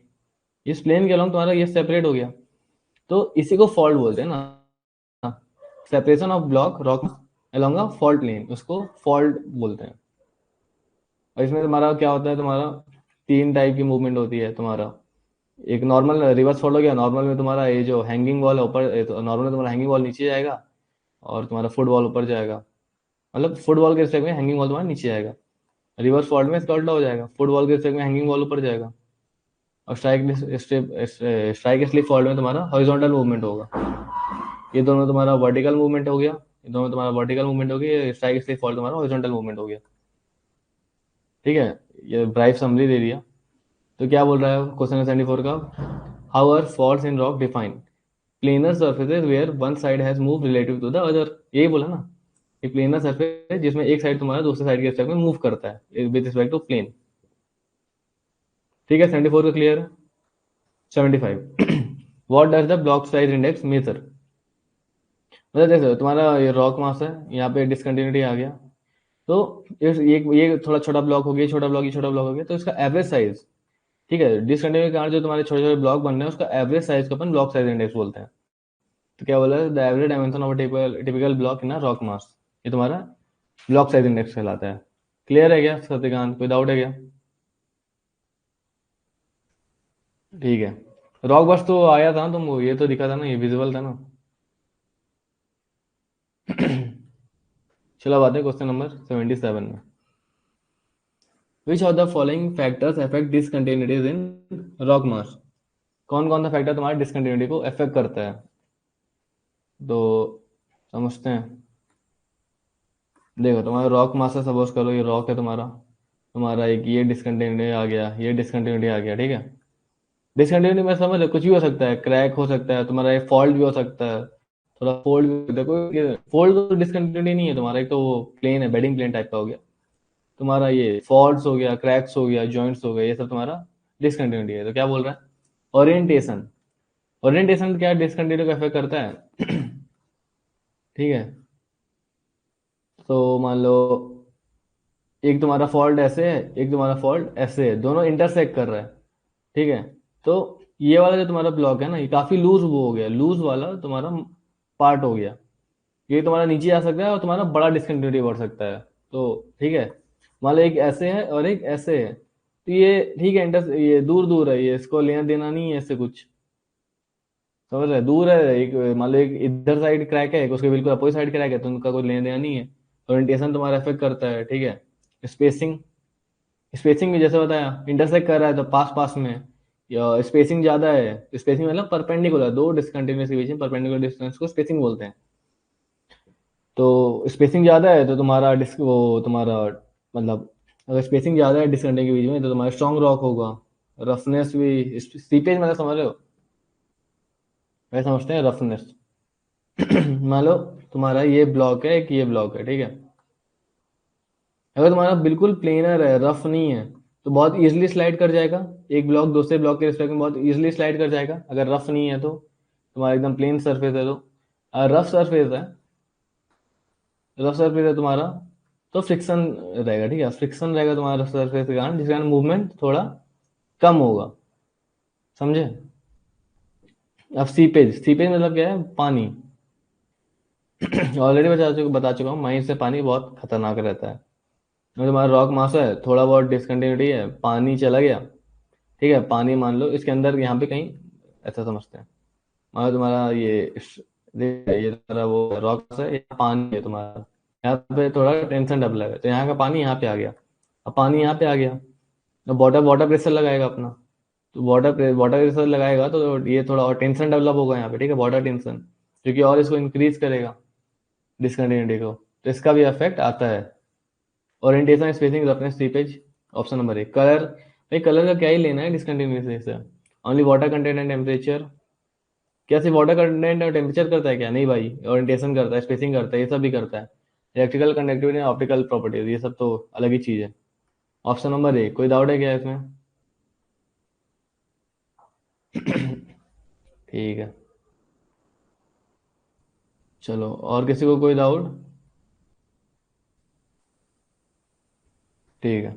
इस प्लेन के अलॉन्ग तुम्हारा ये सेपरेट हो गया। तो इसी को फॉल्ट बोलते हैं ना। Separation of block rock along a fault plane, उसको फॉल्ट बोलते हैं। और इसमें तुम्हारा क्या होता है, तुम्हारा तीन टाइप की मूवमेंट होती है तुम्हारा। एक नॉर्मल रिवर्स फॉल्ट हो गया। नॉर्मल में तुम्हारा ये जो हैंगिंग वॉल है ऊपर, तो नॉर्मल में तुम्हारा हैंगिंग वॉल नीचे जाएगा और तुम्हारा फुटबॉल ऊपर जाएगा। मतलब फुटबॉल के रिस्पेक्ट में हैंगिंग वॉल तुम्हारा नीचे जाएगा। रिवर्स फॉल्ट में इसका उल्टा हो जाएगा, फुटबॉल के रिस्पेक्ट में हैंगिंग वॉल ऊपर जाएगा। और स्ट्राइक स्लिप फॉल्ट में तुम्हारा हॉरिजॉन्टल मूवमेंट होगा। ये दोनों तुम्हारा वर्टिकल मूवमेंट हो गया, ये दोनों तुम्हारा वर्टिकल मूवमेंट हो गया। स्ट्राइक स्लिप फॉल्ट तुम्हारा हॉरिजॉन्टल मूवमेंट हो गया। ठीक है, ये ब्राइट समरी दे दिया। तो क्या बोल रहा है क्वेश्चन 74 का? How are faults in rock defined? Planar surfaces where one side has move relative to the other. यही बोला ना, ये प्लेनर सरफेस है जिसमें एक साइड तुम्हारा दूसरे साइड के रिस्पेक्ट में मूव करता है विद रिस्पेक्ट टू प्लेन। ठीक है, 74 का क्लियर है। 75। What does the block size index major? मतलब देखो, तुम्हारा ये रॉक मास है, यहाँ पे डिसकंटिन्यूटी आ गया। तो ये थोड़ा छोटा ब्लॉक हो गया, छोटा ब्लॉक, ये छोटा ब्लॉक हो गया, तो इसका एवरेज साइज, ठीक है, डिसकंटिन्यूटी के कारण जो तुम्हारे छोटे छोटे ब्लॉक बन रहे हैं, उसका एवरेज साइज को अपन ब्लॉक साइज इंडेक्स बोलते हैं। तो क्या बोला, the average dimension of typical block in rock mass, ये तुम्हारा ब्लॉक साइज इंडेक्स कहलाता है। क्लियर है क्या सत्यकांत? कोई डाउट है क्या? ठीक है। रॉक बस तो आया था ना तुमको, ये तो दिखा था ना, ये विजिबल था ना। चलो अब आते हैं क्वेश्चन नंबर 77 में। Which of the following factors affect discontinuities in rock mass? कौन कौन सा फैक्टर तुम्हारे डिसकंटिन्यूटी को अफेक्ट करता है? तो समझते हैं। देखो, तुम्हारा रॉक मास है, सपोज करो ये रॉक है तुम्हारा। तुम्हारा एक ये डिसकंटिन्यूटी आ गया, ये डिसकंटिन्यूटी आ गया, ठीक है। डिसकंटिन्यूटी में समझ लो, कुछ भी हो सकता है, क्रैक हो सकता है तुम्हारा, एक फॉल्ट भी हो सकता है, थोड़ा फोल्ड भी हो सकता है। कोई फोल्ड तो डिसकंटिन्यूटी नहीं है तुम्हारा, एक तो वो प्लेन है, बेडिंग प्लेन टाइप का हो गया तुम्हारा। ये फॉल्ट्स हो गया, क्रैक्स हो गया, जॉइंट्स हो गए, ये सब तुम्हारा डिसकंटिन्यूटी है। तो क्या बोल रहा है? ओरिएंटेशन। ओरिएंटेशन क्या डिसकंटिन्यूटी को अफेक्ट करता है? ठीक है। तो मान लो एक तुम्हारा फॉल्ट ऐसे है, एक तुम्हारा फॉल्ट ऐसे है, दोनों इंटरसेक्ट कर रहा है। ठीक है। तो ये वाला जो तुम्हारा ब्लॉक है ना, ये काफी लूज वो हो गया, लूज वाला तुम्हारा पार्ट हो गया। ये तुम्हारा नीचे आ सकता है और तुम्हारा बड़ा डिसकंटिन्यूटी बढ़ सकता है। तो ठीक है, मान लो एक ऐसे है और एक ऐसे है, तो ये ठीक है, इंटर ये दूर दूर है, ये इसको लेना देना नहीं है ऐसे कुछ। समझ रहे? दूर है एक, मान लो एक इधर साइड क्रैक है, एक उसके बिल्कुल अपोजिट साइड क्रैक है, तो उनका कोई लेना देना नहीं है। ओरिएंटेशन तुम्हारा इफेक्ट करता है। ठीक है। स्पेसिंग, स्पेसिंग भी जैसे बताया, इंटरसेक्ट कर रहा है तो पास पास में, स्पेसिंग ज्यादा है, स्पेसिंग मतलब परपेंडिकुलर, दो डिसकंटिन्यूअस के बीच में परपेंडिकुलर डिस्टेंस को स्पेसिंग बोलते हैं। तो स्पेसिंग ज्यादा है तो तुम्हारा डिस्क वो तुम्हारा मतलब, अगर स्पेसिंग ज्यादा है डिसकंटिन्यूअस के बीच में तो तुम्हारा स्ट्रॉन्ग रॉक होगा। रफनेस भी, सीपेज मतलब समझ रहे हो, वैसे समझते हैं रफनेस। मान लो तुम्हारा ये ब्लॉक है, एक ये ब्लॉक है, ठीक है। अगर तुम्हारा बिल्कुल प्लेनर है, रफ नहीं है, तो बहुत इजीली स्लाइड कर जाएगा। एक ब्लॉक दूसरे ब्लॉक के रिस्पेक्ट में बहुत इजीली स्लाइड कर जाएगा, अगर रफ नहीं है तो। तुम्हारा एकदम प्लेन सरफेस है तो। रफ सरफेस है, रफ सरफेस है तुम्हारा, तो फ्रिक्शन रहेगा, ठीक है। फ्रिक्शन रहेगा तुम्हारा रफ सरफेस के कारण, जिसके कारण मूवमेंट थोड़ा कम होगा, समझे। अब सीपेज, सीपेज मतलब क्या है, पानी। ऑलरेडी बता चुका हूँ, माइंस से पानी बहुत खतरनाक रहता है। अगर तुम्हारा रॉक मास है, थोड़ा बहुत डिसकंटिन्यूटी है, पानी चला गया, ठीक है। पानी मान लो इसके अंदर यहाँ पे कहीं, ऐसा समझते हैं, मान लो तुम्हारा ये तुम्हारा वो रॉक है, ये पानी है तुम्हारा, यहाँ पे थोड़ा टेंशन डेवलप है, तो यहाँ का पानी यहाँ पे आ गया। अब पानी यहाँ पे आ गया, तो वाटर वाटर प्रेशर लगाएगा अपना। तो वाटर प्रेशर लगाएगा तो ये थोड़ा और टेंशन डेवलप होगा यहाँ पे, ठीक है, वाटर टेंशन, जो कि और इसको इंक्रीज करेगा डिसकंटिन्यूटी को। तो इसका भी इफेक्ट आता है। Orientation, spacing, roughness, seepage. Option number एक, कलर। भाई कलर का क्या ही लेना है डिसकंटिन्यूटी से, only water content and temperature. क्या सिर्फ वाटर कंटेंट और टेम्परेचर करता है क्या, नहीं भाई, ओरिएंटेशन करता है, स्पेसिंग करता है, ये सब भी करता है। इलेक्ट्रिकल कंडक्टिविटी, ऑप्टिकल प्रॉपर्टीज, ये सब तो अलग ही चीज है। ऑप्शन नंबर एक, कोई डाउट है क्या इसमें? ठीक है, चलो और किसी को कोई डाउट? ठीक है,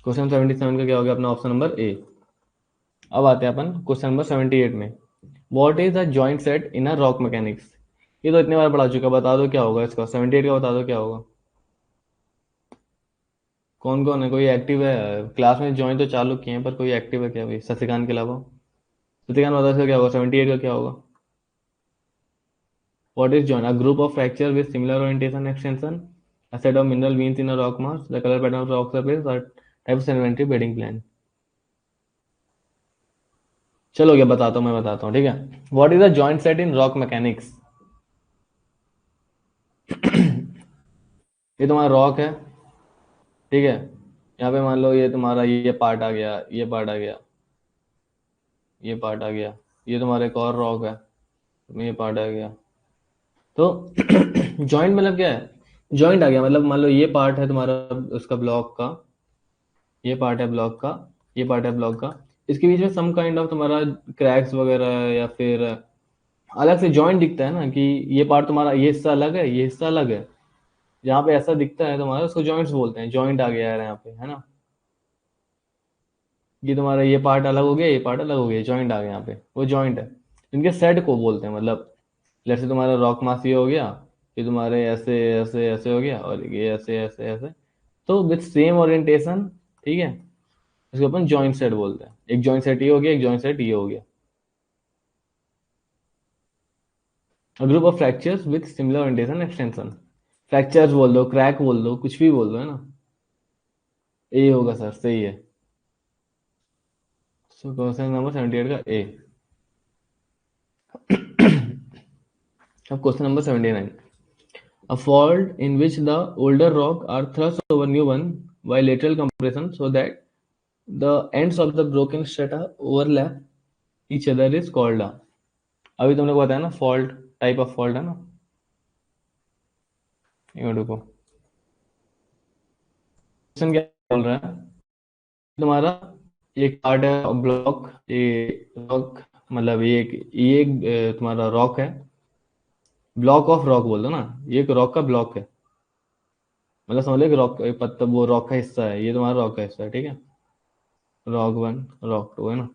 क्वेश्चन 77 का क्या हो गया अपना, ऑप्शन नंबर ए। अब आते हैं अपन क्वेश्चन नंबर 78 में। What is a joint set in a rock mechanics? ये तो इतने बार पढ़ा चुका, बता दो क्या होगा इसका, 78 का बता दो क्या होगा। कौन कौन है, कोई एक्टिव है क्लास में? ज्वाइन तो चालू किए हैं पर कोई एक्टिव है क्या भाई, शशिकांत के अलावा? शशिकांत बता इसका क्या होगा, 78 का क्या होगा? What is joint? A group of fractures with similar orientation and extension. A set of mineral veins in a rock mass. The color pattern of the rock surface or type of sedimentary bedding plan. चलो क्या बताता हूँ, मैं बताता हूँ, ठीक है। What is a joint set in rock mechanics? ये तुम्हारा रॉक है, ठीक है। यहाँ पे मान लो ये तुम्हारा ये पार्ट आ गया, ये पार्ट आ गया, ये पार्ट आ गया, ये तुम्हारा एक और रॉक है, ये पार्ट आ गया। तो जॉइंट मतलब क्या है, जॉइंट आ गया मतलब मान लो ये पार्ट है तुम्हारा उसका ब्लॉक का, ये पार्ट है ब्लॉक का, ये पार्ट है ब्लॉक का, इसके बीच में सम काइंड ऑफ तुम्हारा क्रैक्स वगैरह या फिर अलग से जॉइंट दिखता है ना, कि ये पार्ट तुम्हारा, ये हिस्सा अलग है, ये हिस्सा अलग है, जहाँ पे ऐसा दिखता है तुम्हारा उसको जॉइंट्स बोलते हैं। जॉइंट आ गया यार यहाँ पे, है ना, ये तुम्हारा ये पार्ट अलग हो गया, ये पार्ट अलग हो गया, जॉइंट आ गया यहाँ पे, वो जॉइंट है। इनके सेट को बोलते हैं, मतलब जैसे तुम्हारा रॉक मास ये हो गया, ये तुम्हारे ऐसे ऐसे ऐसे हो गया, और ये ऐसे ऐसे ऐसे, तो विथ सेम ओरिएंटेशन, ठीक है, इसको अपन जॉइंट सेट बोलते हैं। एक जॉइंट सेट ये हो गया, एक जॉइंट सेट ये हो गया। Group of fractures with similar orientation extension. Fractures बोल दो, क्रैक बोल दो, कुछ भी बोल दो, है ना। ए होगा सर, सही है। सो क्वेश्चन नंबर 78 का ए। अब question number 79। A fault in which the older rock are thrust over new one by lateral compression so that the ends of the broken strata overlap each other is called a। अभी तुमने को बताया ना fault, type of fault है ना, ये रुको, question क्या बोल रहा है तुम्हारा, एक पार्ट है ब्लॉक, ये रॉक, मतलब ये एक तुम्हारा रॉक है, ब्लॉक ऑफ रॉक बोल दो ना, ये एक रॉक का ब्लॉक है, मतलब समझ लो एक रॉक, एक पत्ता, वो रॉक का हिस्सा है, ये तुम्हारा रॉक का हिस्सा है, ठीक है। रॉक वन, रॉक टू, है ना।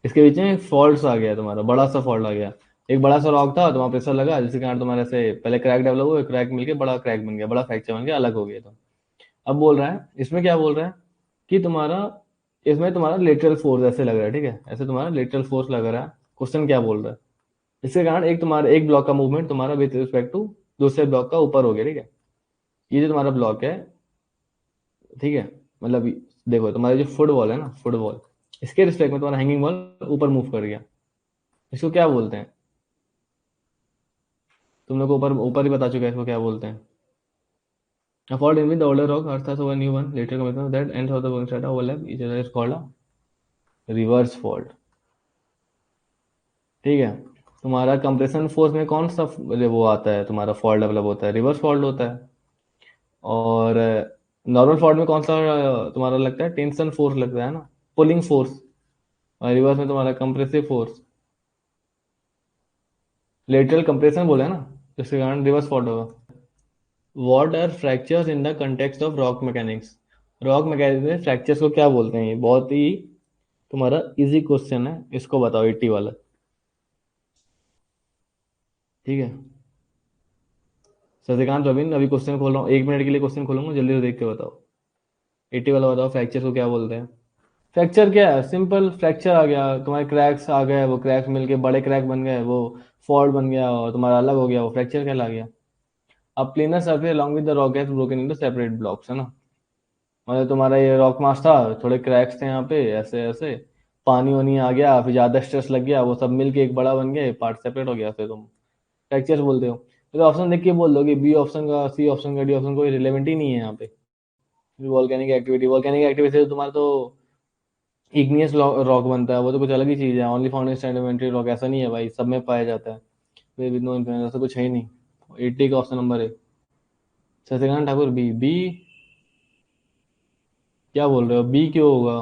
इसके बीच में फॉल्ट आ गया तुम्हारा, बड़ा सा फॉल्ट आ गया। एक बड़ा सा रॉक था तो वहाँ प्रेशर लगा, जिसके कारण तुम्हारे से पहले क्रैक डेवलप हुआ, क्रैक मिलके बड़ा क्रैक बन गया, बड़ा फ्रैक्चर बन गया, अलग हो गया। तो अब बोल रहा है इसमें, क्या बोल रहा है कि तुम्हारा, इसमें तुम्हारा लेटरल फोर्स ऐसे लग रहा है, ठीक है, ऐसे तुम्हारा लेटरल फोर्स लग रहा है। क्वेश्चन क्या बोल रहा है, इसके कारण एक तुम्हारा एक ब्लॉक का मूवमेंट तुम्हारा विद रिस्पेक्ट टू दूसरे ब्लॉक का ऊपर हो गया, ठीक है। ये जो तुम्हारा ब्लॉक है, ठीक है, मतलब देखो तुम्हारा जो फुटबॉल है ना, फुटबॉल, इसके रिस्पेक्ट में तुम्हारा हैंगिंग वॉल ऊपर मूव कर गया, इसको क्या बोलते हैं? तुम लोग को ऊपर ऊपर ही बता चुका है इसको क्या बोलते हैं। A fault in which the older rock earth has over new one later comes that ends of the going strata overlap each other is called a reverse fault। ठीक है, तुम्हारा कंप्रेशन फोर्स में कौन सा वो आता है, तुम्हारा फॉल्ट डेवलप होता है, रिवर्स फॉल्ट होता है। और नॉर्मल फॉल्ट में कौन सा तुम्हारा लगता है, टेंशन फोर्स लगता है ना, पुलिंग फोर्स। और रिवर्स में तुम्हारा कंप्रेसिव फोर्स, लेटरल कंप्रेशन बोला है ना, जिसके कारण रिवर्स फॉल्ट होगा। What are fractures in the context of rock mechanics? Rock mechanics में फ्रैक्चर्स को क्या बोलते हैं? ये बहुत ही तुम्हारा इजी क्वेश्चन है, इसको बताओ 80 वाला। ठीक है, शशिकांत रविंद्र अभी क्वेश्चन खोल रहा हूँ, 1 मिनट के लिए क्वेश्चन खोलूंगा, जल्दी से देख के बताओ। 80 वाला बताओ, फ्रैक्चर को क्या बोलते हैं? फ्रैक्चर क्या है, सिंपल, फ्रैक्चर आ गया तुम्हारे, क्रैक्स आ गए, वो क्रैक्स मिलके बड़े क्रैक बन गए, वो फॉल्ट बन गया और तुम्हारा अलग हो गया, वो फ्रैक्चर कहला गया। अब planar surface along with the rock has broken into separate blocks, है ना। मतलब तुम्हारा ये रॉक मास था, थोड़े क्रैक्स थे यहाँ पे, ऐसे ऐसे, पानी वानी आ गया, फिर ज्यादा स्ट्रेस लग गया, वो सब मिलके एक बड़ा बन गया, पार्ट सेपरेट हो गया, फिर तुम फ्रैक्चर बोलते हो। तो ऑप्शन देख के बोल दो कि बी ऑप्शन का, सी ऑप्शन का, डी ऑप्शन कोई रिलेवेंट ही नहीं है यहाँ पे। वॉल्केनिक एक्टिविटी, वॉल्केनिक एक्टिविटी से तुम्हारा तो इग्नियस रॉक बनता है, वो तो कुछ अलग ही चीज है, only found in sedimentary rock, ऐसा नहीं है भाई, सब में पाया जाता है। विद नो इन्फ्लुएंस, ऐसा कुछ है ही नहीं। 80 का ऑप्शन नंबर है। शशिकांत ठाकुर बी, बी क्या बोल रहे हो, बी क्यों होगा?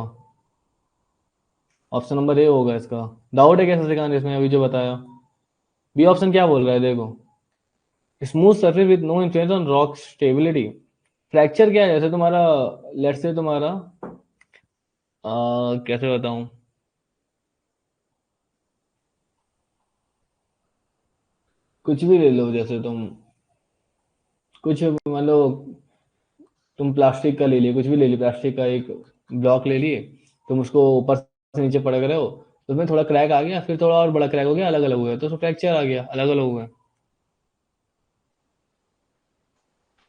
ऑप्शन नंबर ए होगा इसका। डाउट है क्या शशिकांत इसमें, अभी जो बताया? बी ऑप्शन क्या बोल रहा है देखो, smooth surface with no influence on rock stability. Fracture क्या है, जैसे तुम्हारा, लेट्स से तुम्हारा कैसे बताऊं, कुछ भी ले लो, जैसे तुम कुछ मान लो, तुम प्लास्टिक का ले लिए, कुछ भी ले लिए, प्लास्टिक का एक ब्लॉक ले लिए, तुम उसको ऊपर से नीचे पटक रहे हो, तो उसमें थोड़ा क्रैक आ गया, फिर थोड़ा और बड़ा क्रैक हो गया, अलग अलग हो गया, तो उसको फ्रैक्चर आ गया, अलग अलग हुआ।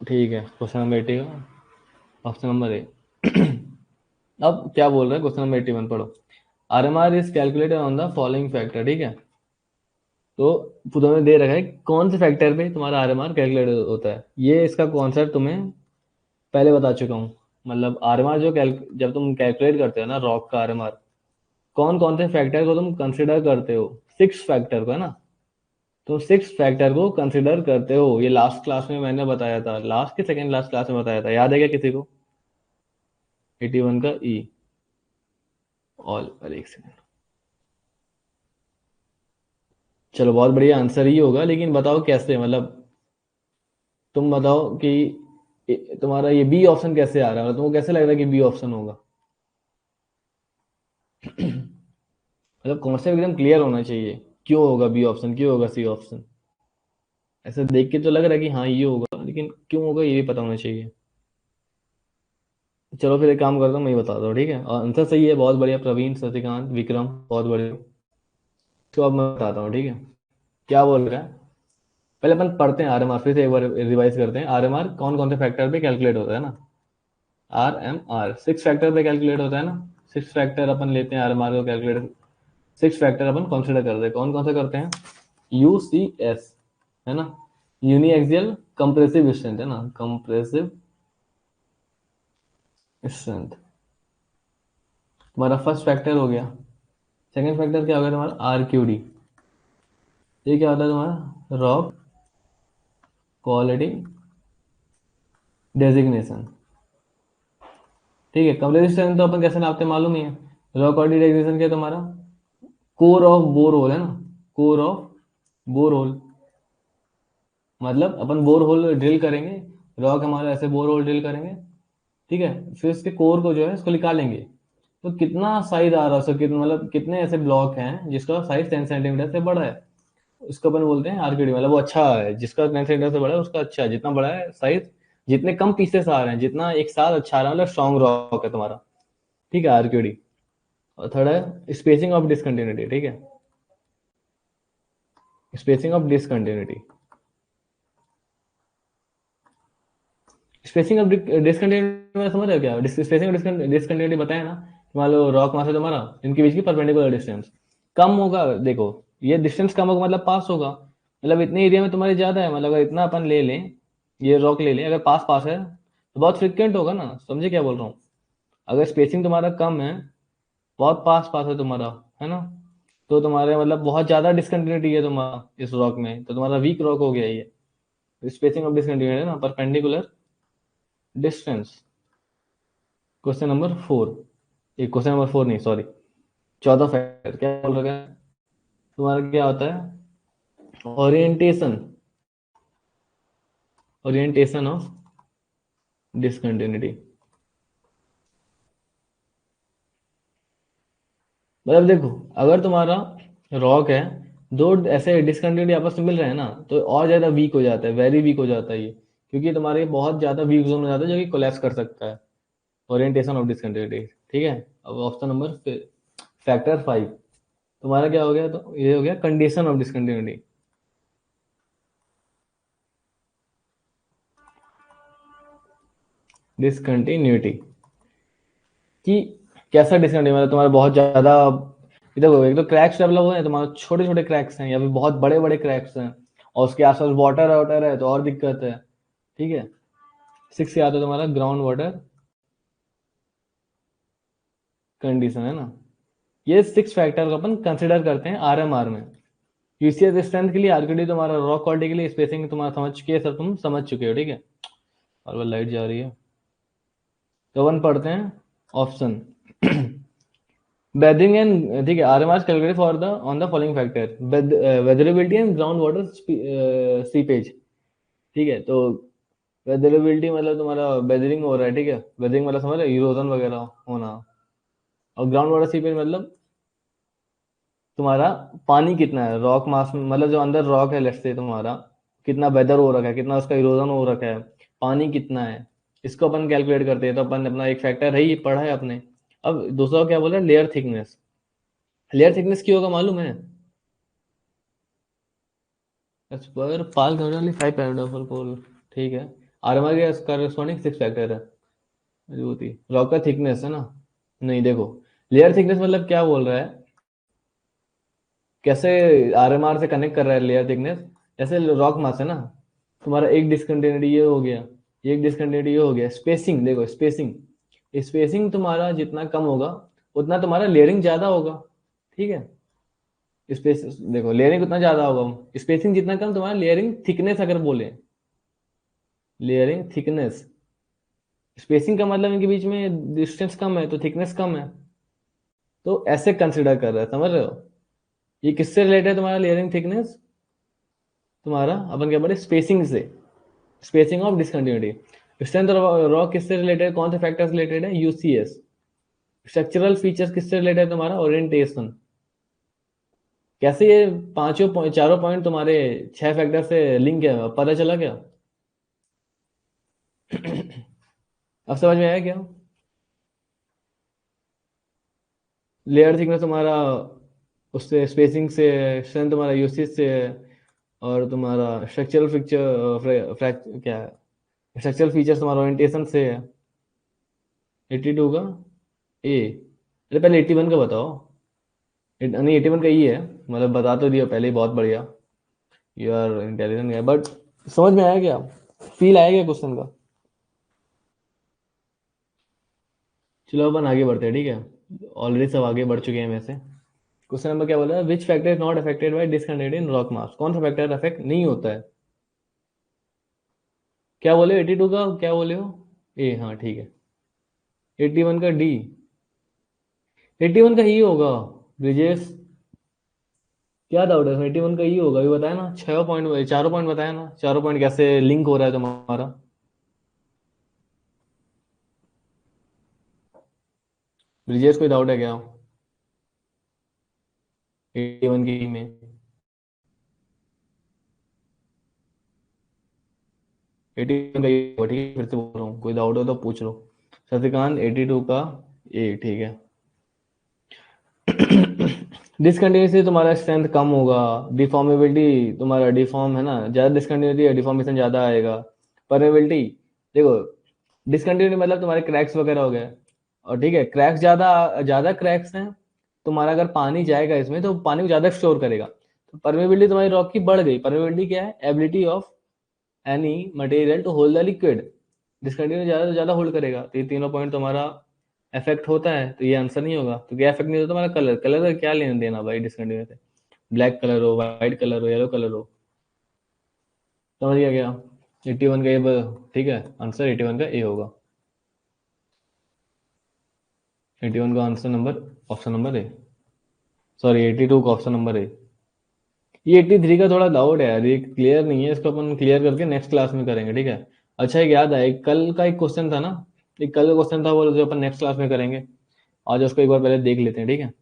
ठीक है, क्वेश्चन नंबर 80 का ऑप्शन नंबर ए। अब क्या बोल रहे हैं, क्वेश्चन नंबर 81 पढ़ो। RMR is calculated on the following factor, ठीक है। तो तुम्हें दे रखा है कौन से फैक्टर पे तुम्हारा आरएमआर कैलकुलेट होता है, ये इसका कॉन्सेप्ट तुम्हें पहले बता चुका हूँ। मतलब आरएमआर जो जब तुम कैलकुलेट करते हो ना रॉक का आरएमआर, कौन कौन से फैक्टर को तुम कंसिडर करते हो, 6 फैक्टर को, है ना। तो 6 फैक्टर को कंसिडर करते हो, ये लास्ट क्लास में मैंने बताया था, लास्ट के सेकंड लास्ट क्लास में बताया था, याद है क्या किसी को? 81 का ई, ऑल, अरे एक सेकंड, चलो बहुत बढ़िया आंसर ही होगा, लेकिन बताओ कैसे, मतलब तुम बताओ कि तुम्हारा ये बी ऑप्शन कैसे आ रहा है, मतलब तुमको कैसे लग रहा है कि बी ऑप्शन होगा? मतलब कॉन्सेप्ट एकदम क्लियर होना चाहिए, क्यों होगा बी ऑप्शन, क्यों होगा सी ऑप्शन। ऐसे देख के तो लग रहा है कि हाँ ये होगा, लेकिन क्यों होगा ये भी पता होना चाहिए। चलो फिर एक काम करता हूँ, मैं ही बताता हूँ, ठीक है, और आंसर सही है, बहुत बढ़िया, प्रवीण, शशिकांत, विक्रम, बहुत बढ़िया। तो अब मैं बताता हूँ, ठीक है, क्या बोल रहा है। पहले अपन पढ़ते हैं आरएमआर, फिर से एक बार रिवाइज करते हैं, आरएमआर कौन कौन से फैक्टर पे कैलकुलेट होता है ना। आरएमआर 6 फैक्टर पे कैलकुलेट होता है ना। 6 फैक्टर अपन लेते हैं आरएमआर को कैलकुलेट, 6 फैक्टर अपन कंसिडर करते हैं, कौन कौन से करते हैं? यूसीएस, है ना, यूनी एक्सियल कंप्रेसिव स्ट्रेंथ, है ना, कंप्रेसिव स्ट्रेंथ तुम्हारा फर्स्ट फैक्टर हो गया। सेकंड फैक्टर क्या हो गया तुम्हारा, आरक्यूडी। ये क्या होता है तुम्हारा, रॉक क्वालिटी डेजिग्नेशन। ठीक है, कंप्रेसिव स्ट्रेंथ तो अपन कैसे नापते हैं मालूम ही है, रॉक क्वालिटी डेजिग्नेशन क्या है तुम्हारा, कोर ऑफ बोर होल, है ना, कोर ऑफ बोर होल। मतलब अपन बोर होल ड्रिल करेंगे, रॉक हमारा ऐसे बोर होल ड्रिल करेंगे, ठीक है, फिर इसके कोर को जो है इसको निकालेंगे, तो कितना साइज आ रहा है उसका, कितना मतलब कितने ऐसे ब्लॉक हैं जिसका साइज 10 सेंटीमीटर से बड़ा है, उसको अपन बोलते हैं आरकेडी, मतलब वो अच्छा है, जिसका 10 सेंटीमीटर से बड़ा है उसका अच्छा है, जितना बड़ा है साइज, जितने कम पीसेस आ रहे हैं, जितना एक साथ अच्छा आ रहा है, मतलब स्ट्रॉन्ग रॉक है तुम्हारा। ठीक है, आरकेडी। और थर्ड है स्पेसिंग ऑफ डिसकंटिन्यूटी, ठीक है, spacing of discontinuity, spacing of discontinuity में समझ रहे हो क्या, स्पेसिंग ऑफ डिसकंटिन्यूटी बताया ना, मान लो रॉक मास है तुम्हारा, इनके बीच की परपेंडिकुलर डिस्टेंस कम होगा, देखो ये डिस्टेंस कम होगा मतलब पास होगा, मतलब इतने एरिया में तुम्हारे ज्यादा है, मतलब अगर इतना अपन ले लें, ये रॉक ले लें, अगर पास पास है तो बहुत फ्रिक्वेंट होगा ना, समझे क्या बोल रहा हूँ। अगर स्पेसिंग तुम्हारा कम है, बहुत पास पास है तुम्हारा, है ना, तो तुम्हारे मतलब बहुत ज्यादा डिसकंटिन्यूटी है तुम्हारा इस रॉक में, तो तुम्हारा वीक रॉक हो गया ये। स्पेसिंग ऑफ डिसकंटिन्यूटी है ना, परपेंडिकुलर डिस्टेंस। क्वेश्चन नंबर 4, एक क्वेश्चन नंबर 4 नहीं सॉरी, 14 फैक्टर क्या बोल रहे हैं, तुम्हारा क्या होता है, ओरिएंटेशन, ओरिएंटेशन ऑफ डिसकंटिन्यूटी। मतलब देखो, अगर तुम्हारा रॉक है, दो ऐसे डिसकंटिन्यूटी आपस में मिल रहे हैं ना, तो और ज्यादा वीक हो जाता है, वेरी वीक हो जाता है ये, क्योंकि तुम्हारे बहुत ज्यादा वीक जोन हो जाता है जो कि कोलैप्स कर सकता है। ओरिएंटेशन ऑफ डिसकंटिन्यूटी, ठीक है। अब ऑप्शन नंबर फैक्टर 5 तुम्हारा क्या हो गया, तो ये हो गया कंडीशन ऑफ डिसकंटिन्यूटी। डिसकंटिन्यूटी कि कैसा डिसकंटिन्यूटी, मतलब तुम्हारा बहुत ज्यादा, देखो एक तो क्रैक्स डेवलप हुए हैं तुम्हारे, छोटे छोटे क्रैक्स हैं या फिर बहुत बड़े बड़े क्रैक्स हैं, और उसके आसपास वाटर वाटर है तो और दिक्कत है, ठीक है। 6 से आता है तुम्हारा ग्राउंड वाटर कंडीशन, है ना। ये 6 फैक्टर को अपन कंसिडर करते हैं आरएमआर में। यूसीएस स्ट्रेंथ के लिए, आरकेडी तुम्हारा रॉक क्वालिटी के लिए, स्पेसिंग तुम्हारा समझ चुके हैं, सब तुम समझ चुके हो, ठीक है। और वो लाइट जा रही है, तो अपन पढ़ते हैं ऑप्शन। बेदिंग एंड, ठीक है, RMR calculate for the on the following factor, weatherability and ground water seepage, ठीक है। तो वेदरेबिलिटी मतलब तुम्हारा वेदरिंग हो रहा है, ठीक है, वेदरिंग मतलब समझ रहे, इरोजन वगैरह होना। और ग्राउंड वाटर सीपेज मतलब तुम्हारा पानी कितना है रॉक मास में, मतलब जो अंदर रॉक है लेट्स से तुम्हारा, कितना वेदर हो रखा है, कितना उसका इरोजन हो रखा है, पानी कितना है, इसको अपन कैलकुलेट करते हैं। तो अपन अपना एक फैक्टर है, ये पढ़ा है अपने। अब दूसरा क्या बोला, लेयर थिकनेस। लेयर थिकनेस की होगा मालूम है, as per Pal thermodynamic 5 parameter for, ठीक है। आरएमआर के करस्पॉन्डिंग 6 फैक्टर है, मजबूती रॉक का थिकनेस है ना। नहीं देखो, लेयर थिकनेस मतलब क्या बोल रहा है, कैसे आरएमआर से कनेक्ट कर रहा है लेयर थिकनेस। जैसे रॉक मास है ना, तुम्हारा एक डिसकंटिन्यूटी ये हो गया, एक डिसकंटिन्यूटी ये हो गया, स्पेसिंग देखो, स्पेसिंग, स्पेसिंग तुम्हारा जितना कम होगा उतना तुम्हारा लेयरिंग ज्यादा होगा, ठीक है। स्पेस देखो, लेयरिंग उतना ज्यादा होगा, स्पेसिंग जितना कम, तुम्हारा लेयरिंग थिकनेस अगर बोले, लेयरिंग थिकनेस, स्पेसिंग का मतलब इनके बीच में डिस्टेंस कम है तो थिकनेस कम है, तो ऐसे कंसिडर कर रहा है, समझ रहे हो। ये किससे रिलेटेड है तुम्हारा लेयरिंग थिकनेस, तुम्हारा अपन क्या बोले स्पेसिंग से, spacing of discontinuity. Strength of rock किससे रिलेटेड, कौन से फैक्टर से रिलेटेड है, यूसीएस। स्ट्रक्चरल फीचर्स किससे रिलेटेड है, तुम्हारा ओरिएंटेशन। कैसे ये पांचों चारों पॉइंट तुम्हारे 6 फैक्टर से लिंक है, पता चला क्या। अब समझ में आया क्या। लेयर थिकनेस तुम्हारा उससे, स्पेसिंग से, स्ट्रेंथ तुम्हारा यूसीएस से है, और तुम्हारा स्ट्रक्चरल फीचर क्या है, स्ट्रक्चरल फीचर्स तुम्हारा ओरिएंटेशन से है। 82 का ए, अरे पहले 81 का बताओ। नहीं 81 का ई है, मतलब बता तो दिया पहले ही, बहुत बढ़िया, यू आर इंटेलिजेंट है, बट समझ में आया क्या, फील आया क्या क्वेश्चन का। चलो अपन आगे बढ़ते हैं, ठीक है, ऑलरेडी सब आगे बढ़ चुके हैं वैसे। क्वेश्चन नंबर क्या बोला है, which factor is not affected by discontinuity in rock mass, कौन सा फैक्टर अफेक्ट नहीं होता है। क्या बोले हो, 82 का क्या बोले हो, ए हाँ ठीक है। 81 का डी, 81 का ही होगा ब्रिजेश, क्या डाउट है, 81 का ही होगा, ये बताया ना, 6 पॉइंट, चारों पॉइंट बताया ना, चारों पॉइंट कैसे लिंक हो रहा है तुम्हारा। ब्रिजेश कोई डाउट है क्या, 81 की में। 81 का ही होगा, ठीक है, फिर से बोल रहा हूँ, कोई डाउट हो तो पूछ लो। शशिकांत 82 का ए, ठीक है। डिसकंटिन्यूटी तुम्हारा स्ट्रेंथ कम होगा, डिफॉर्मेबिलिटी तुम्हारा डिफॉर्म है ना, ज्यादा डिसकंटिन्यूटी है डिफॉर्मेशन ज्यादा आएगा। परमेबिलिटी देखो, डिसकंटिन्यूटी मतलब तुम्हारे क्रैक्स वगैरह हो गए, और ठीक है, क्रैक्स ज्यादा ज्यादा क्रैक्स हैं, तुम्हारा अगर पानी जाएगा इसमें तो पानी को ज्यादा स्टोर करेगा, तो परमेबिलिटी तुम्हारी रॉक की बढ़ गई। परमेबिलिटी क्या है? Ability of any material to hold the liquid. Discontinuous ज्यादा से ज्यादा होल्ड करेगा, तो ये तीनों पॉइंट तुम्हारा इफेक्ट होता है, तो ये आंसर नहीं होगा। तो क्या इफेक्ट नहीं होता? तुम्हारा कलर, कलर का क्या लेना देना भाई डिसकंटिन्यूस से? ब्लैक कलर हो, व्हाइट कलर हो, येलो कलर हो। समझ गया क्या? 81 का ये ठीक है, आंसर 81 का ए होगा। 81 का answer number, option number A, sorry 82 का ऑप्शन नंबर ए। ये 83 का थोड़ा डाउट है यार, ये क्लियर नहीं है, इसको अपन क्लियर करके नेक्स्ट क्लास में करेंगे, ठीक है? अच्छा, एक याद आया, कल का एक क्वेश्चन था ना, एक कल का क्वेश्चन था, वो जो अपन नेक्स्ट क्लास में करेंगे। आज उसको एक बार पहले देख लेते हैं, ठीक है?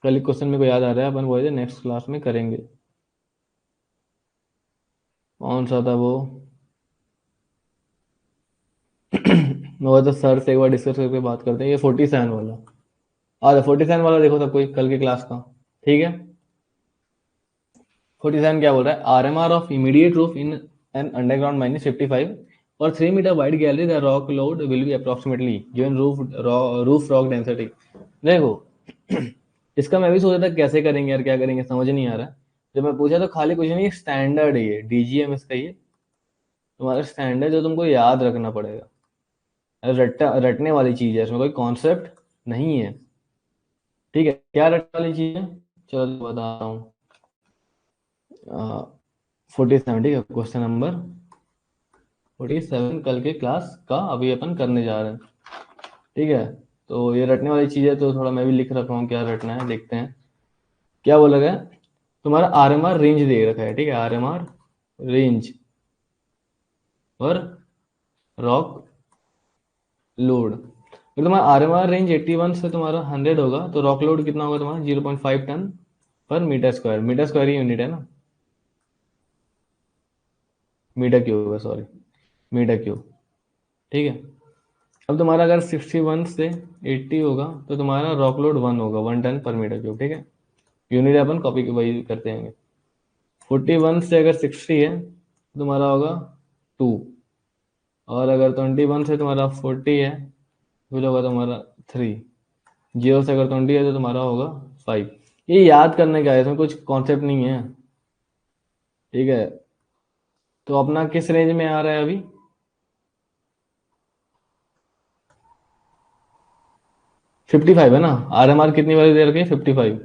कल एक क्वेश्चन मेरे को याद आ रहा है, अपन वो नेक्स्ट क्लास में करेंगे। कौन सा था वो? वो तो सर से एक बार डिस्कस करके बात करते हैं। ये 47 वाला, आ 47 वाला देखो सब कोई कल की क्लास का, ठीक है? 47 क्या बोल रहा है? RMR of immediate roof in an underground mine is 55 और 3 metre wide gallery the rock load will be approximately given roof rock density. देखो, इसका मैं भी सोच रहा था कैसे करेंगे यार, क्या करेंगे समझ नहीं आ रहा। जब मैं पूछा तो खाली कुछ नहीं, स्टैंडर्ड है ये, DGM इसका, ये तुम्हारा स्टैंडर्ड जो तुमको याद रखना पड़ेगा। रटने वाली चीज है, इसमें कोई कॉन्सेप्ट नहीं है, ठीक है? क्या रटने वाली चीज है? चलो बताता हूँ। 47, ठीक है, क्वेश्चन नंबर 47 कल के क्लास का अभी अपन करने जा रहे हैं, ठीक है? तो ये रटने वाली चीज है, तो थोड़ा मैं भी लिख रखा हूँ क्या रटना है, देखते हैं क्या बोला गया। तुम्हारा RMR रेंज दे रखा है, ठीक है? RMR रेंज और रॉक लोड। अगर तुम्हारा RMR रेंज 81 से तुम्हारा 100 होगा, तो रॉक लोड कितना होगा तुम्हारा? 0.5 टन पर मीटर स्क्वायर। मीटर स्क्वायर ही यूनिट है ना, मीटर क्यूब है, सॉरी, मीटर क्यूब, ठीक है? अब तुम्हारा अगर 61 से 80 होगा, तो तुम्हारा रॉक लोड 1 होगा, 1 टन पर मीटर क्यूब, ठीक है? यूनिट अपन कॉपी वही करते हैं। 41 से अगर 60 है तो तुम्हारा होगा 2, और अगर 21 से तुम्हारा 40 है फिर होगा तुम्हारा 3, 0 से अगर 20 है तो तुम्हारा होगा 5। ये याद करने का है, इसमें कुछ कॉन्सेप्ट नहीं है, ठीक है? तो अपना किस रेंज में आ रहा है अभी? 55 है ना? RMR कितनी वाली दे रखी है? 55।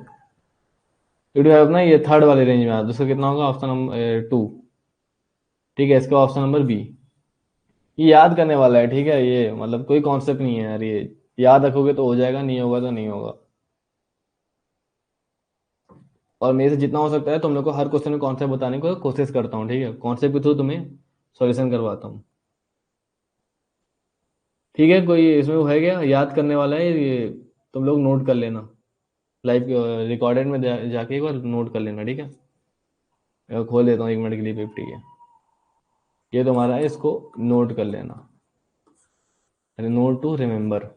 55 अपना ये थर्ड वाले रेंज में आ, दूसरा कितना होगा? ऑप्शन नंबर 2, ठीक है? इसका ऑप्शन नंबर बी। ये याद करने वाला है, ठीक है? ये मतलब कोई कॉन्सेप्ट नहीं है यार, ये याद रखोगे तो हो जाएगा, नहीं होगा तो नहीं होगा। और मेरे से जितना हो सकता है तुम लोग को हर क्वेश्चन में कॉन्सेप्ट बताने को कोशिश करता हूँ, ठीक है? कॉन्सेप्ट के थ्रू तुम्हें सॉल्यूशन करवाता हूँ, ठीक है? कोई इसमें वो है क्या याद करने वाला है ये? तुम लोग नोट कर लेना, लाइव रिकॉर्डेड में जाके एक बार नोट कर लेना, ठीक है? मैं खोल देता हूँ 1 मिनट के लिए PPT है, ये तुम्हारा है, इसको नोट कर लेना, नोट टू रिमेम्बर,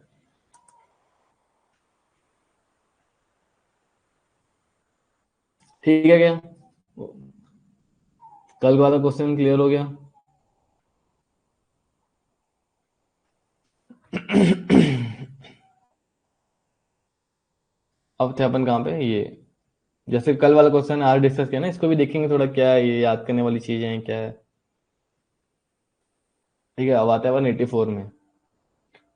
ठीक है क्या? कल वाला क्वेश्चन क्लियर हो गया? अब थे अपन कहाँ पे? ये जैसे कल वाला क्वेश्चन आज डिस्कस किया ना, इसको भी देखेंगे थोड़ा, क्या है ये याद करने वाली चीजें हैं क्या है, ठीक है? अब आता है 184 में।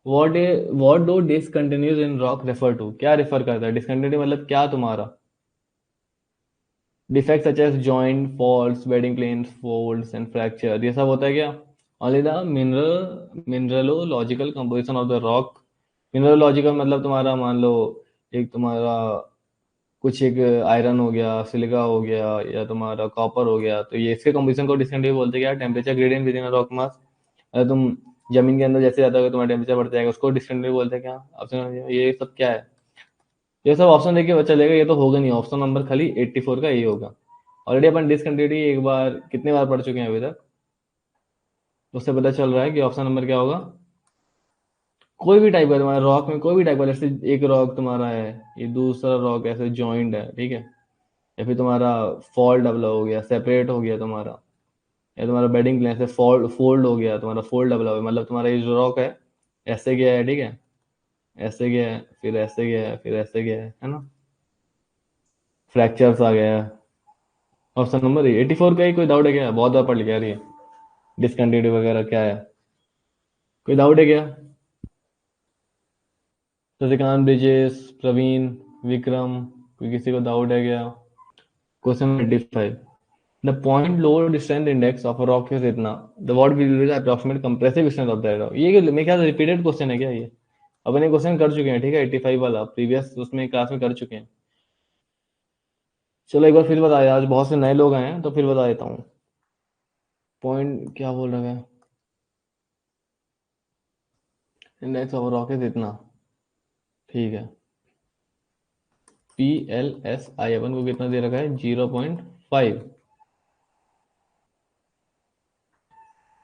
What do discontinues in rock refer to? क्या रेफर करता है डिसकंटिन्यू? मतलब क्या तुम्हारा defect such as joint, faults, bedding planes, folds and fracture, ये सब होता है क्या? Only the mineralogical composition of the rock. Mineralogical मतलब तुम्हारा मान लो, एक तुम्हारा कुछ एक आयरन हो गया, सिलिका हो गया, या तुम्हारा कॉपर हो गया, तो ये इसके कंपोजिशन को डिसकंटिन्यू बोलते हैं क्या? Temperature gradient within rock mass. अगर तुम जमीन के अंदर जैसे जाता है तुम्हारा टेम्परेचर बढ़ता जाएगा, उसको डिसकंटिन्यू बोलते हैं क्या? ऑप्शन ये सब क्या है? ये सब ऑप्शन देखिए बच्चा चलेगा, ये तो होगा नहीं, ऑप्शन नंबर खाली 84 का ये होगा। ऑलरेडी अपन डिसकंटिन्यूटी एक बार कितने बार पढ़ चुके हैं अभी तक, उससे पता चल रहा है कि ऑप्शन नंबर क्या होगा। कोई भी टाइप का तुम्हारा रॉक में, कोई भी टाइप का, जैसे एक रॉक तुम्हारा है, ये दूसरा रॉक ऐसे जॉइंट है, ठीक है? या फिर तुम्हारा फॉल्ट डबल हो गया, सेपरेट हो गया तुम्हारा, या तुम्हारा बेडिंग प्लेन से फोल्ड फोल्ड हो गया, तुम्हारा फोल्ड डबल हो गया, मतलब तुम्हारा ये जो रॉक है ऐसे गया है, ठीक है, ऐसे गया है, फिर ऐसे गया है, फिर ऐसे गया है ना, फ्रैक्चर्स आ गया है। ऑप्शन नंबर 84 का ही कोई डाउट है क्या? बहुत बार पढ़ लिया यार ये, डिसकंटिन्यूटी वगैरह क्या है, कोई डाउट है क्या? शशिकांत, ब्रिजेश, प्रवीण, विक्रम, कोई किसी को डाउट है क्या? Question 85, the point load strength index of a rock is इतना, the what will be the approximate compressive strength of that rock. ये मेरे ख्याल से रिपीटेड क्वेश्चन है क्या ये? अपन ये क्वेश्चन कर चुके हैं, ठीक है, 85 वाला प्रीवियस उसमें क्लास में कर चुके हैं। चलो एक बार फिर बता, आज बहुत से नए लोग आए हैं तो फिर बता देता हूँ। पॉइंट क्या बोल रहा है, इंडेक्स ऑफ रॉक इज इतना, ठीक है, पी एल एस आई अपन को कितना दे रखा है, 0.5,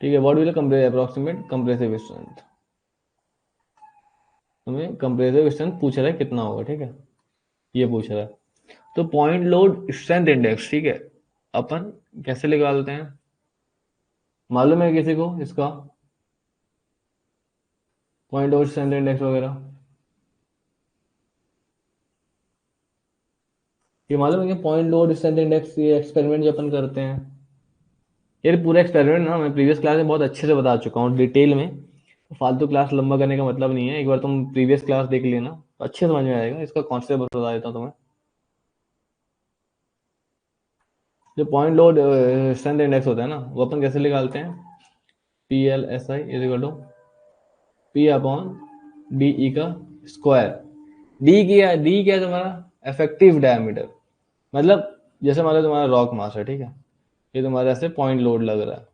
ठीक है, what will approximate compressive strength, हमें कंप्रेसिव स्ट्रेंथ पूछ रहा है कितना होगा, ठीक है, ये पूछ रहा है। तो पॉइंट लोड स्ट्रेंथ इंडेक्स, ठीक है, अपन कैसे निकालते हैं, मालूम है किसी को इसका पॉइंट लोड स्ट्रेंथ इंडेक्स वगैरह? ये मालूम है कि पॉइंट लोड स्ट्रेंथ इंडेक्स, ये एक्सपेरिमेंट जो अपन करते हैं, ये पूरा एक्सपेरिमेंट ना मैं प्रीवियस क्लास में बहुत अच्छे से बता चुका हूँ डिटेल में। फालतू क्लास लंबा करने का मतलब नहीं है, एक बार तुम प्रीवियस क्लास देख लेना तो अच्छे समझ में आएगा। इसका कॉन्सेप्ट बता देता हूँ तुम्हें। जो पॉइंट लोड स्ट्रेंथ इंडेक्स होता है ना, वो अपन कैसे निकालते हैं, P L S I is equal to P upon D E का स्क्वायर। डी क्या है तुम्हारा, इफेक्टिव डायमीटर, मतलब जैसे मान लो तुम्हारा रॉक मास है, ठीक है, ये तुम्हारा ऐसे पॉइंट लोड लग रहा है,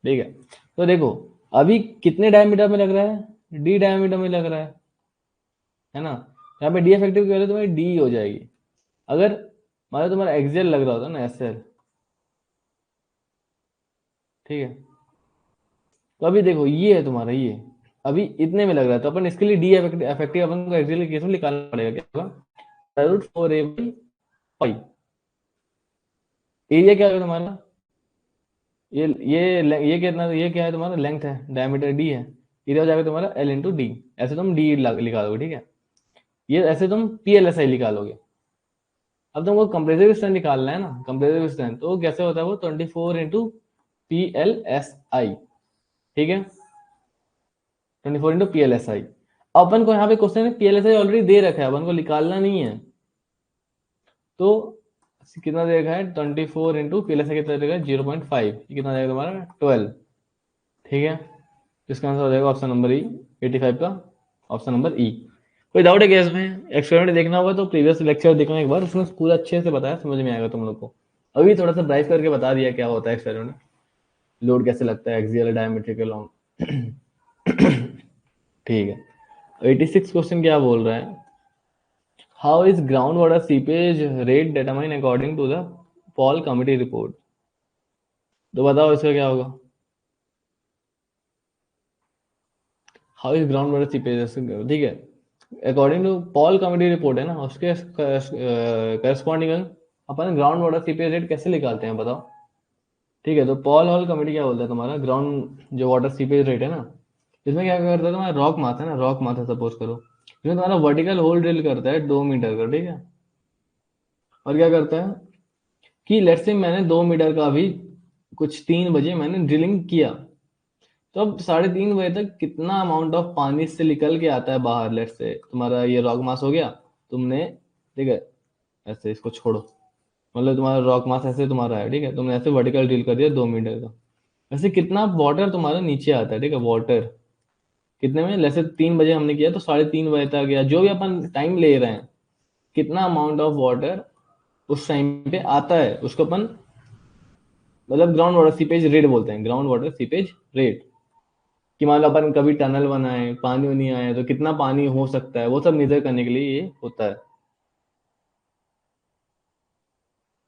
ठीक है, तो देखो अभी कितने डायमीटर में लग रहा है, डी डायमीटर में लग रहा है ना, यहाँ पे डी इफेक्टिव की वैल्यू तुम्हारी डी हो जाएगी। अगर मान लो तुम्हारा एक्सियल लग रहा होता ना, एसएल, ठीक है, तो अभी देखो ये है तुम्हारा, ये अभी इतने में लग रहा है, तो अपन इसके लिए डी इफेक्टिव अपन को एक्सियल के केस में निकालना पड़ेगा, क्या होगा, root 4a by pi. Area क्या होगा तुम्हारा, ये कितना, ये क्या है तुम्हारा, लेंथ है, डायमीटर डी है, एरिया हो जाएगा तुम्हारा एल इंटू डी, ऐसे तुम डी निकालोगे, ठीक है, ये ऐसे तुम पी एल एस आई निकालोगे। अब तुमको कंप्रेसिव स्ट्रेंथ निकालना है ना, कंप्रेसिव स्ट्रेंथ तो कैसे होता है वो, 24 into P L S I, ठीक है, 24 into P L S I. अपन को यहाँ पे क्वेश्चन में P L S I already दे रखा है, अपन को निकालना नहीं है, तो कितना दे रखा है, 24 इंटू पी एल एस आई कितना देगा, 0.5, कितना देगा तुम्हारा 12, ठीक है, इसका आंसर हो जाएगा ऑप्शन नंबर ई, 85 का ऑप्शन नंबर ई। कोई डाउट है क्या इसमें? एक्सपेरिमेंट देखना होगा तो प्रीवियस लेक्चर देखना एक बार, उसमें पूरा अच्छे से बताया, समझ में आएगा तुम लोग को। अभी थोड़ा सा ब्राइट करके बता दिया क्या होता है एक्सपेरिमेंट, लोड कैसे लगता है एक्सियल डायमेट्रिकल लॉन्ग। ठीक है, 86 क्वेश्चन क्या बोल रहा है, how is ground water seepage rate determine according to the Paul committee report. तो बताओ इसका क्या होगा, how is ground water seepage, ठीक है, according to Paul committee report है ना, उसके करस्पॉन्डिंग अपन ग्राउंड वाटर सीपेज रेट कैसे निकालते हैं बताओ। ठीक है, तो पॉल हॉल कमिटी क्या बोलता है, तुम्हारा ग्राउंड जो वाटर सीपेज रेट है ना, इसमें क्या करता है, तुम्हारा रॉक मास है ना, रॉक मास है सपोज करो, इसमें तुम्हारा वर्टिकल होल ड्रिल करता है 2 मीटर का, ठीक है, और क्या करता है कि लेट्स से मैंने 2 मीटर का भी कुछ 3 बजे मैंने ड्रिलिंग किया, तो अब 3:30 बजे तक कितना अमाउंट ऑफ पानी से निकल के आता है बाहर, लेट्स से तुम्हारा ये रॉक मास हो गया, तुमने, ठीक है, ऐसे इसको छोड़ो, मतलब तुम्हारा रॉक मास ऐसे तुम्हारा है, ठीक है, तुमने ऐसे वर्टिकल ड्रिल कर दिया 2 मीटर का, वैसे कितना वाटर तुम्हारा नीचे आता है, ठीक है, वाटर कितने में, जैसे 3 बजे हमने किया तो 3:30 बजे तक, या जो भी अपन टाइम ले रहे हैं, कितना अमाउंट ऑफ वाटर उस टाइम पे आता है, उसको अपन मतलब ग्राउंड वाटर सीपेज रेट बोलते हैं, ग्राउंड वाटर सीपेज रेट, कि मान लो अपन कभी टनल बनाए, पानी नहीं आया तो कितना पानी हो सकता है, वो सब मेजर करने के लिए ये होता है।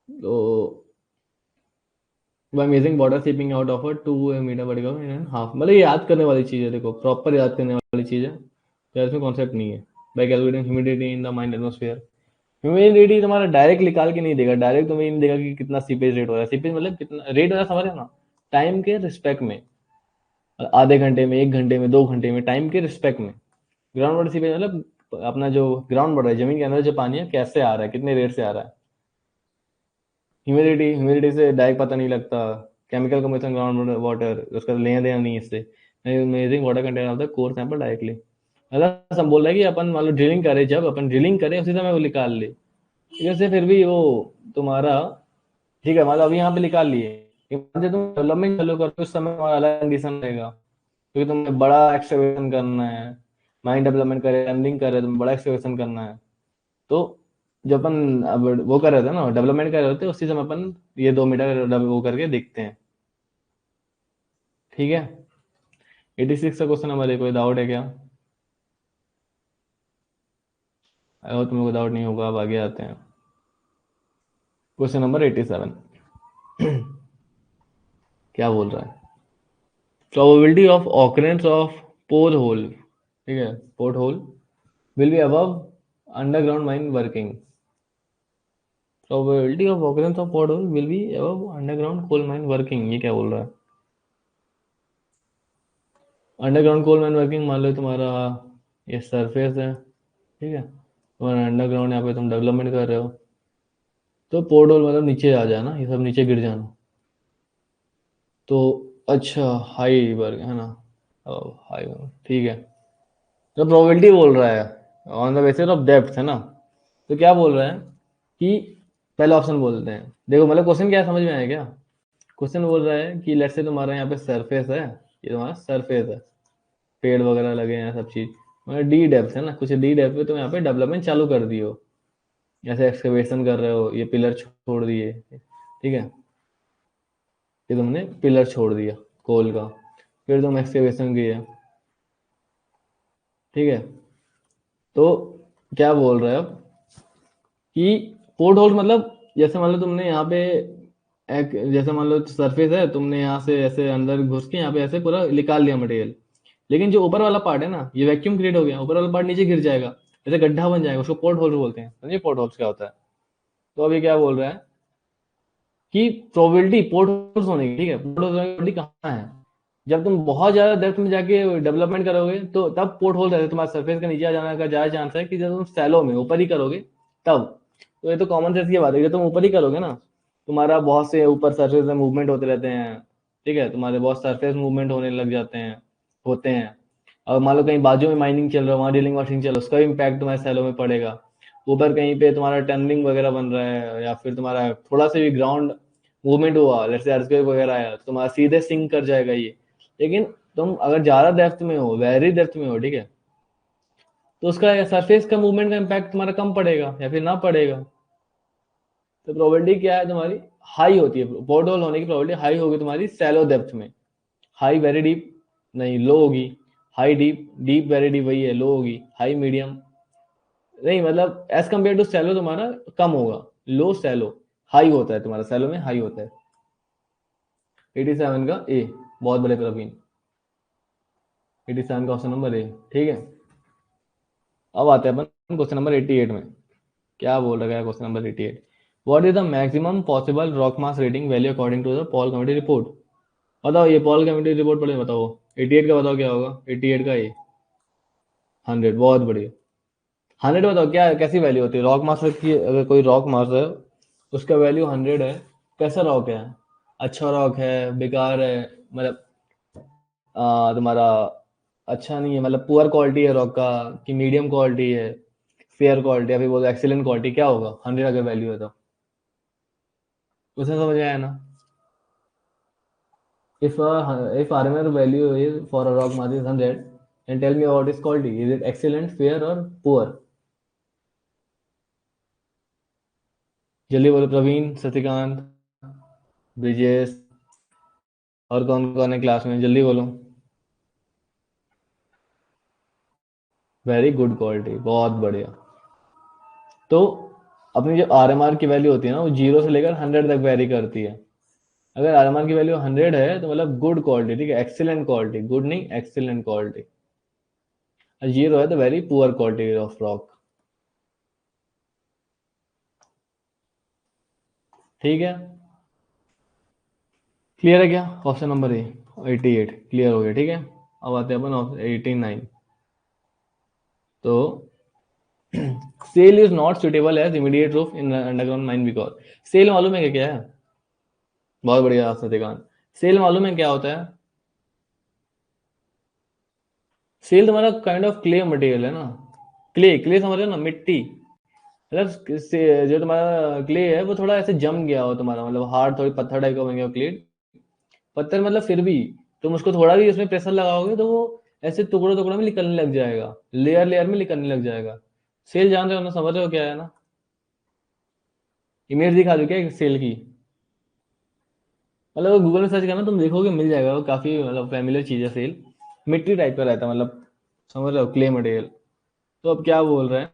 तो by measuring water seeping out of 2 metre vertical and half, मतलब ये याद करने वाली चीज है, देखो प्रॉपर याद करने वाली चीज है, तो इसमें कॉन्सेप्ट नहीं है। Bye calculating humidity in the mind atmosphere, humidity तुम्हारा डायरेक्ट निकाल के नहीं देगा, डायरेक्ट तुम्हें नहीं देगा कि कितना सीपेज रेट हो रहा है, सीपेज मतलब कितना रेट हो रहा है, समझ रहे हो ना, टाइम के रिस्पेक्ट में, आधे घंटे में, 1 घंटे में, 2 घंटे में, टाइम के रिस्पेक्ट में। ग्राउंड वाटर सीपेज मतलब अपना जो ग्राउंड वाटर है, जमीन के अंदर जो पानी है कैसे आ रहा है, कितने रेट से आ रहा है। ह्यूमिडिटी से डायरेक्ट पता नहीं लगता। केमिकल कंपोजिशन ग्राउंड वाटर, उसका लेना देना नहीं है इससे। Measuring water content of the core sample directly, मतलब हम बोल रहे हैं कि अपन मान लो ड्रिलिंग करें, जब अपन ड्रिलिंग करें उसी समय वो निकाल ले। जैसे फिर भी वो तुम्हारा ठीक है, मतलब अभी यहाँ पे निकाल लिए, तुम डेवलपमेंट चालू करो उस समय तुम्हारा अलग कंडीशन रहेगा, क्योंकि तुम्हें बड़ा एक्सकवेशन करना है। माइंड डेवलपमेंट करे, लैंडिंग करे, तुम्हें बड़ा एक्सकवेशन करना है। तो जब अपन अब वो कर रहे थे ना, डेवलपमेंट कर रहे थे, उसी समय अपन ये 2 मीटर वो करके देखते हैं। ठीक है, 86 का क्वेश्चन हमारे, कोई डाउट है क्या? अगर तुम्हें कोई डाउट नहीं होगा, अब आगे आते हैं। क्वेश्चन नंबर 87 क्या बोल रहा है? Probability of occurrence of pothole, ठीक है, pothole will be above underground mine working. Probability of occurrence of pothole will be above underground coal mine working, ये क्या बोल रहा है? अंडरग्राउंड कोल माइन वर्किंग, मान लो तुम्हारा ये सरफेस है, ठीक है, तुम्हारा अंडरग्राउंड यहाँ पे तुम डेवलपमेंट कर रहे हो, तो पोर्ट होल मतलब नीचे आ जाना, ये सब नीचे गिर जाना। तो अच्छा, हाई वर्क है ना, हाई वर्क, ठीक है। तो प्रोबेबिलिटी बोल रहा है on the basis of depth, है ना। तो क्या बोल रहा है कि पहला ऑप्शन बोलते हैं, देखो मतलब क्वेश्चन क्या समझ में आया क्या? क्वेश्चन बोल रहा है कि लेट्स से तुम्हारा यहाँ पे सरफेस है, ये तुम्हारा सरफेस है, पेड़ वगैरह लगे हैं, सब चीज, मतलब डी डेप्थ है ना, कुछ डी डेप्थ पे तुम यहाँ पे डेवलपमेंट चालू कर दियो, जैसे एक्सकवेशन कर रहे हो, ये पिलर छोड़ दिए, ठीक है, ये तुमने पिलर छोड़ दिया कोल का, फिर तुम एक्सकवेशन किया, ठीक है। तो क्या बोल रहे हो कि पोर्ट होल मतलब, जैसे मान लो तुमने यहाँ पे एक, जैसे मान लो सरफेस है, तुमने यहाँ से ऐसे अंदर घुस के यहाँ पे ऐसे पूरा निकाल लिया मटेरियल, लेकिन जो ऊपर वाला पार्ट है ना, ये वैक्यूम क्रिएट हो गया, ऊपर वाला पार्ट नीचे गिर जाएगा, जैसे गड्ढा बन जाएगा, उसको पोर्ट होल बोलते हैं। समझिए पोर्ट होल्स क्या होता है। तो अभी क्या बोल रहा है कि प्रोबेबिलिटी पोर्ट होल्स होने की, ठीक है, पोर्ट होल्स होने की probability कहाँ है? जब तुम बहुत ज्यादा डेप्थ में जाके डेवलपमेंट करोगे, तो तब पोर्ट होल रहते, तुम्हारा सरफेस का नीचे आ जाने का ज्यादा चांस है, कि जब तुम सैलो में ऊपर ही करोगे तब। तो ये तो कॉमन सेंस की बात है, जब तुम ऊपर ही करोगे ना, तुम्हारा बहुत से ऊपर सरफेस में मूवमेंट होते रहते हैं, ठीक है, तुम्हारे बहुत सरफेस मूवमेंट होने लग जाते हैं, होते हैं। और मान लो कहीं बाजू में माइनिंग चल रहा है, वहाँ ड्रिलिंग मशीन चल रहा है, उसका भी इम्पैक्ट तुम्हारे सैलो में पड़ेगा। ऊपर कहीं पे तुम्हारा टनलिंग वगैरह बन रहा है, या फिर तुम्हारा थोड़ा सा भी ग्राउंड मूवमेंट हुआ, जैसे अर्थक्वेक वगैरह आया, तो तुम्हारा सीधे सिंक कर जाएगा ये। लेकिन तुम अगर ज्यादा डेप्थ में हो, वेरी डेप्थ में हो, ठीक है, तो उसका सरफेस का मूवमेंट का इम्पैक्ट तुम्हारा कम पड़ेगा या फिर ना पड़ेगा। तो प्रोबेबिलिटी क्या है तुम्हारी? हाई होती है, पोर्ट होल होने की प्रोबेबिलिटी हाई होगी तुम्हारी सैलो डेप्थ में। हाई वेरी डीप नहीं, लो होगी। High deep, deep very deep वही है, लो होगी। हाई मीडियम नहीं, मतलब एज कम्पेयर टू सैलो तुम्हारा कम होगा। लो सैलो, हाई होता है तुम्हारा सैलो में, हाई होता है। 87 का ए, बहुत बड़े प्रवीण, 87 का ऑप्शन नंबर ए, ठीक है। अब आते हैं अपन क्वेश्चन नंबर 88 में। क्या बोल रखा है question number 88? What is the maximum possible rock mass rating value according to the Paul committee report? बताओ, ये पॉल कमिटी रिपोर्ट पढ़े, बताओ 88 का, बताओ क्या होगा 88 का ए? 100, बहुत बढ़िया। 100 बताओ क्या, कैसी वैल्यू होती है रॉक मास की? अगर कोई रॉक मास है, उसका वैल्यू 100 है, कैसा रॉक है? अच्छा रॉक है, बेकार है, मतलब तुम्हारा अच्छा नहीं है, मतलब पुअर क्वालिटी है रॉक का, कि मीडियम क्वालिटी है, फेयर क्वालिटी, अभी बोलो एक्सीलेंट क्वालिटी, क्या होगा 100 अगर वैल्यू है तो? उसमें समझ में आया ना? If RMR value is for a rock mass is 100, then tell me about its quality. Is it excellent, fair or poor? जल्दी बोलो, प्रवीण, सत्यकांत, ब्रिजेश, और कौन कौन है क्लास में, जल्दी बोलो। वेरी गुड क्वालिटी, बहुत बढ़िया। तो अपनी जो RMR की वैल्यू होती है ना, वो 0 से लेकर 100 तक वेरी करती है। अगर RMR की वैल्यू 100 है तो मतलब गुड क्वालिटी, ठीक है, एक्सीलेंट क्वालिटी, गुड नहीं एक्सीलेंट क्वालिटी। 0 है तो very poor quality of rock, ठीक है। क्लियर है क्या ऑप्शन नंबर ए? 88 क्लियर हो गया, ठीक है। अब आते हैं अपन 89। तो shale is not suitable as immediate roof in underground mine because, shale मालूम है क्या है? बहुत बढ़िया सत्यकांत। सेल मालूम है क्या होता है? सेल तुम्हारा काइंड ऑफ क्ले मटेरियल है ना। क्ले, क्ले समझ रहे हो ना, मिट्टी। मतलब जो तुम्हारा क्ले है वो थोड़ा ऐसे जम गया हो तुम्हारा, मतलब हार्ड, थोड़ी पत्थर टाइप का बन गया हो क्ले। पत्थर मतलब फिर भी तुम उसको थोड़ा भी उसमें प्रेशर लगाओगे तो वो ऐसे टुकड़ों टुकड़ों में निकलने लग जाएगा, लेयर लेयर में निकलने लग जाएगा। सेल जान रहे हो ना, समझ रहे हो क्या है ना? इमेज दिखा दो क्या एक सेल की? मतलब गूगल में सर्च करना, तुम देखोगे मिल जाएगा, वो काफी मतलब फैमिलियर चीज है सेल। मिट्टी टाइप का रहता है, मतलब समझ रहे हो, क्ले मटेरियल। तो अब क्या बोल रहे हैं?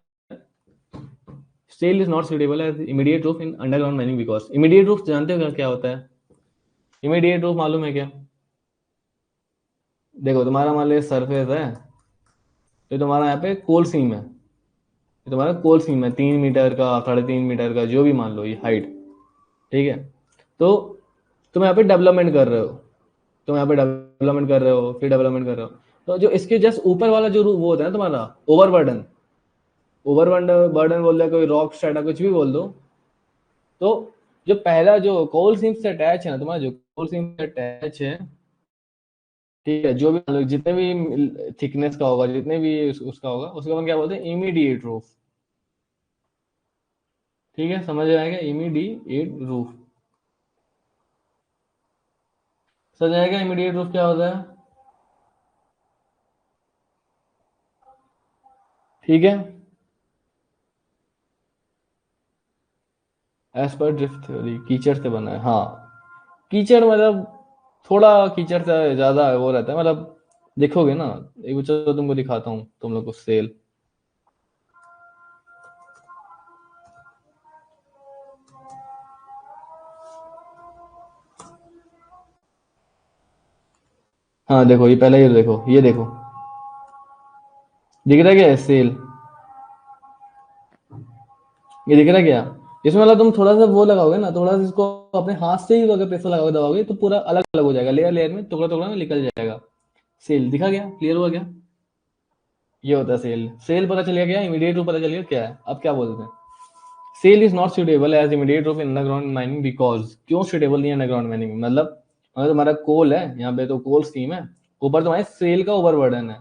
Shale is not suitable as immediate roof in underground mining because, immediate roof जानते हो क्या क्या होता है? इमीडिएट रूफ मालूम है क्या? देखो तुम्हारा मान लो सरफेस है, तो तुम्हारा यहाँ पे कोल सीम है, ये तुम्हारा कोल सीम है 3 मीटर का, 3.5 मीटर का, जो भी मान लो ये हाइट, ठीक है। तो तुम यहाँ पे डेवलपमेंट कर रहे हो, तुम यहाँ पे डेवलपमेंट कर रहे हो, फिर डेवलपमेंट कर रहे हो। तो जो इसके जस्ट ऊपर वाला जो वो होता है ना तुम्हारा ओवरबर्डन, ओवरबर्डन बर्डन बोल रहे, कोई रॉक स्ट्रेटा कुछ भी बोल दो। तो जो पहला जो कोल सीम से अटैच है ना, तुम्हारा जो कोल सीम से अटैच है, ठीक है, जो भी मतलब जितने भी थिकनेस का होगा, जितने भी उसका होगा, उसको अपन क्या बोलते हैं? Immediate roof. ठीक है, समझ आएगा, इमीडिएट रूफ। समझ आएगा इमीडिएट रूफ क्या होता है? ठीक है। एज पर ड्रिफ्ट थ्योरी कीचड़ से बना है, हाँ। कीचड़ मतलब थोड़ा कीचड़ से ज्यादा वो रहता है, मतलब देखोगे ना, एक बच्चा तो तुमको दिखाता हूँ तुम लोग को सेल। हाँ देखो, ये पहले ये देखो, ये देखो, दिख रहा है क्या सेल? ये दिख रहा है क्या? इसमें मतलब तुम थोड़ा सा वो लगाओगे ना, थोड़ा सा इसको अपने हाथ से ही अगर प्रेशर लगाओगे दबाओगे तो पूरा अलग अलग हो जाएगा, लेयर लेयर में, टुकड़ा टुकड़ा में निकल जाएगा। सेल दिखा गया, क्लियर हुआ क्या? ये होता है सेल। सेल पता चल गया क्या? इमीडिएट रूप पता चल गया क्या है? अब क्या बोलते हैं? Shale is not suitable as immediate roof in underground mining because, क्यों सुटेबल नहीं है अंडरग्राउंड माइनिंग? मतलब अगर तुम्हारा कोल है यहाँ पे, तो कोल स्टीम है, ऊपर तुम्हारे सेल का ओवरबर्डन है,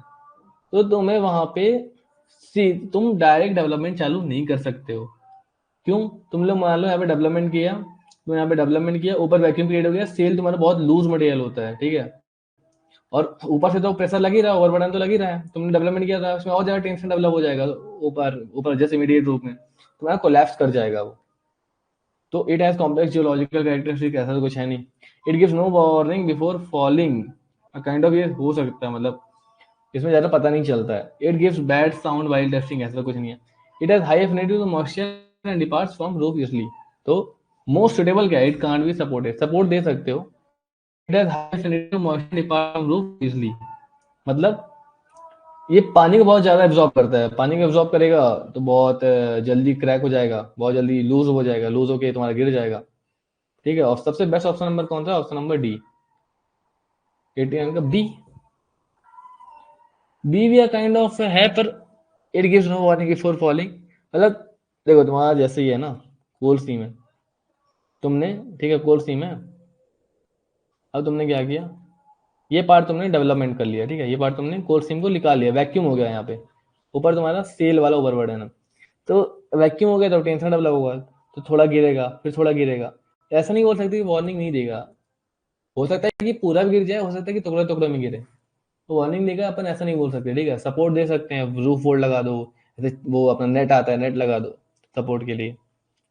तो तुम्हें वहां पे तुम डायरेक्ट डेवलपमेंट चालू नहीं कर सकते हो। क्यों? तुम लोग मान लो यहाँ पे डेवलपमेंट किया, तो यहाँ पे डेवलपमेंट किया, ऊपर वैक्यूम क्रिएट हो गया, सेल तुम्हारा बहुत लूज मटेरियल होता है, ठीक है। और ऊपर से तो प्रेशर लग ही रहा है, ओवरबर्डन तो लग ही रहा है, तुमने डेवलपमेंट किया था उसमें और ज्यादा टेंशन डेवलप हो जाएगा। ऊपर ऊपर जैसे इमीडिएट रूप में तुम्हारा कोलैप्स कर जाएगा वो। तो it has complex geological characteristic, ऐसा तो कुछ है नहीं। It gives no warning before falling, kind of ये हो सकता है, मतलब इसमें ज्यादा पता नहीं चलता है। It gives bad sound while testing, ऐसा कुछ नहीं है। It has high affinity to moisture and departs from roof usually. तो मोस्ट सुटेबल क्या है? It can't be supported, support दे सकते हो। It has high affinity to moisture depart from roof usually, मतलब ये पानी को बहुत ज्यादा एब्जॉर्ब करता है, पानी को एब्जॉर्ब करेगा तो बहुत जल्दी क्रैक हो जाएगा, बहुत जल्दी लूज हो जाएगा, लूज होके तुम्हारा गिर जाएगा। ठीक है, और सबसे बेस्ट ऑप्शन नंबर कौन सा? ऑप्शन नंबर डी, 89 का बी। बी भी काइंड ऑफ है, पर it gives no warning before falling. मतलब देखो तुम्हारा जैसे ही है ना, कोल सीम है तुमने, ठीक है, कोल सीम है। अब तुमने क्या किया? ये पार्ट तुमने डेवलपमेंट कर लिया, ठीक है, ये पार्ट तुमने कोल सीम को निकाल लिया, वैक्यूम हो गया यहाँ पे। ऊपर तुम्हारा सेल वाला ओवरबर्डन है, तो वैक्यूम हो गया तो टेंशन डेवलप होगा, तो थोड़ा गिरेगा, फिर थोड़ा गिरेगा। ऐसा नहीं बोल सकते कि वार्निंग नहीं देगा, हो सकता है कि पूरा भी गिर जाए, हो सकता है कि टुकड़े टुकड़े में गिरे, तो वार्निंग देगा, अपन ऐसा नहीं बोल सकते, ठीक है। सपोर्ट दे सकते हैं, रूफ वोल्ड लगा दो, जैसे वो अपना नेट आता है, नेट लगा दो सपोर्ट के लिए।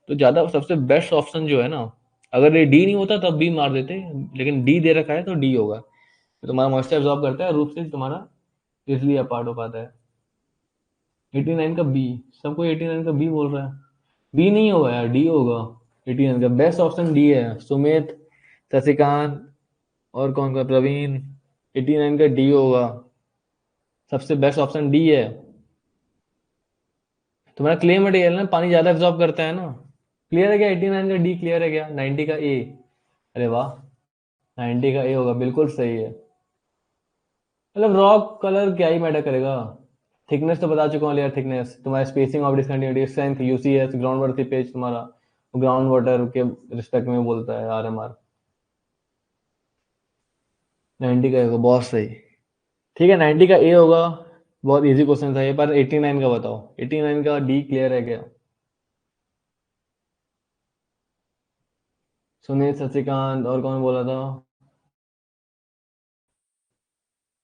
तो ज्यादा सबसे बेस्ट ऑप्शन जो है ना, अगर ये डी नहीं होता तब बी मार देते, लेकिन डी दे रखा है तो डी होगा। तो तुम्हारा मॉइस्चर एब्जॉर्ब करता है, रूफ से तुम्हारा इसलिए अपार्ट हो पाता है। 89 का बी, सबको 89 का बी बोल रहा है। बी नहीं होगा यार, डी होगा। 89 का बेस्ट ऑप्शन डी है, सुमित, शशिकांत, और कौन का, प्रवीण। 89 का डी होगा, सबसे बेस्ट ऑप्शन डी है। तुम्हारा क्ले मटेरियल ना पानी ज्यादा एब्जॉर्ब करता है ना। क्लियर है क्या? 89 का डी क्लियर है क्या? 90 का ए? अरे वाह, 90 का ए होगा, बिल्कुल सही है। मतलब रॉक कलर क्या ही मैटर करेगा। थिकनेस तो बता चुका हूँ, लेयर थिकनेस, तुम्हारा spacing of discontinuity, strength UCS, ground water seepage तुम्हारा ग्राउंड वाटर के रिस्पेक्ट में बोलता है आरएमआर। 90 का होगा, बहुत सही। ठीक है, 90 का ए होगा। बहुत इजी क्वेश्चन था ये, पर 89 का बताओ, 89 का डी क्लियर है क्या? सुनील, शशिकांत, और कौन बोला था?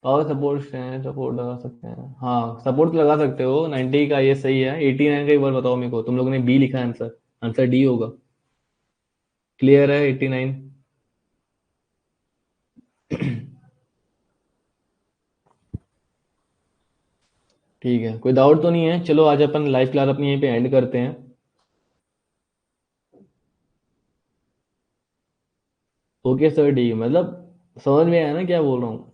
पावर सपोर्ट स्टैंड सपोर्ट लगा सकते हैं, हाँ सपोर्ट तो लगा सकते हो। 90 का ये सही है। 89 का एक बार बताओ मेरे को, तुम लोगों ने बी लिखा है आंसर, आंसर डी होगा। क्लियर है 89? ठीक है, कोई डाउट तो नहीं है? चलो आज अपन लाइव क्लास अपनी यहीं पे एंड करते हैं। ओके सर, डी मतलब समझ में आया ना क्या बोल रहा हूँ?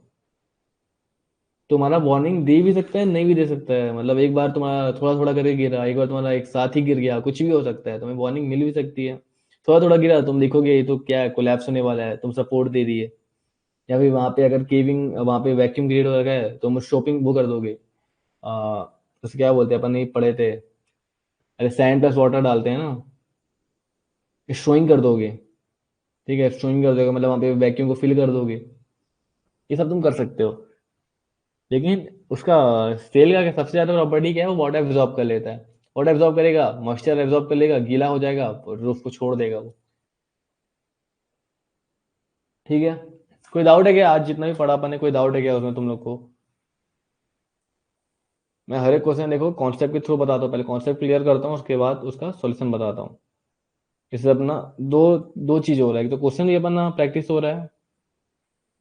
तुम्हारा वार्निंग दे भी सकता है, नहीं भी दे सकता है। मतलब एक बार तुम्हारा थोड़ा थोड़ा करके गिरा, एक बार तुम्हारा एक साथ ही गिर गया, कुछ भी हो सकता है, तुम्हें वार्निंग मिल भी सकती है। थोड़ा थोड़ा गिरा, तुम देखोगे ये तो क्या है, कोलैप्स होने वाला है, तुम सपोर्ट दे दिए। या फिर वहां पे अगर केविंग, वहां पे वैक्यूम क्रिएट हो रखा है, तो तुम शॉपिंग वो कर दोगे। उसे क्या बोलते हैं, अपन नहीं पढ़े थे, अरे सैंड प्लस वाटर डालते हैं ना, स्ट्रोइंग कर दोगे। ठीक है, स्ट्रोइंग कर दोगे, मतलब वहां पे वैक्यूम को फिल कर दोगे। ये सब तुम कर सकते हो। लेकिन उसका स्टेल का सबसे ज्यादा प्रॉपर्टी क्या है, वो वाटर एब्जॉर्ब कर लेता है। वाटर एब्जॉर्ब करेगा, मॉइस्चर एब्जॉर्ब कर लेगा, गीला हो जाएगा और उसको छोड़ देगा वो। ठीक है। कोई डाउट है क्या? आज जितना भी पढ़ा अपन ने, कोई डाउट है क्या उसमें तुम लोग को? मैं हर एक क्वेश्चन देखो कॉन्सेप्ट के थ्रू बताता हूँ, पहले कॉन्सेप्ट क्लियर करता हूँ, उसके बाद उसका सॉल्यूशन बताता हूँ। इससे अपना दो दो चीज हो रहा है, एक तो क्वेश्चन भी अपना प्रैक्टिस हो रहा है,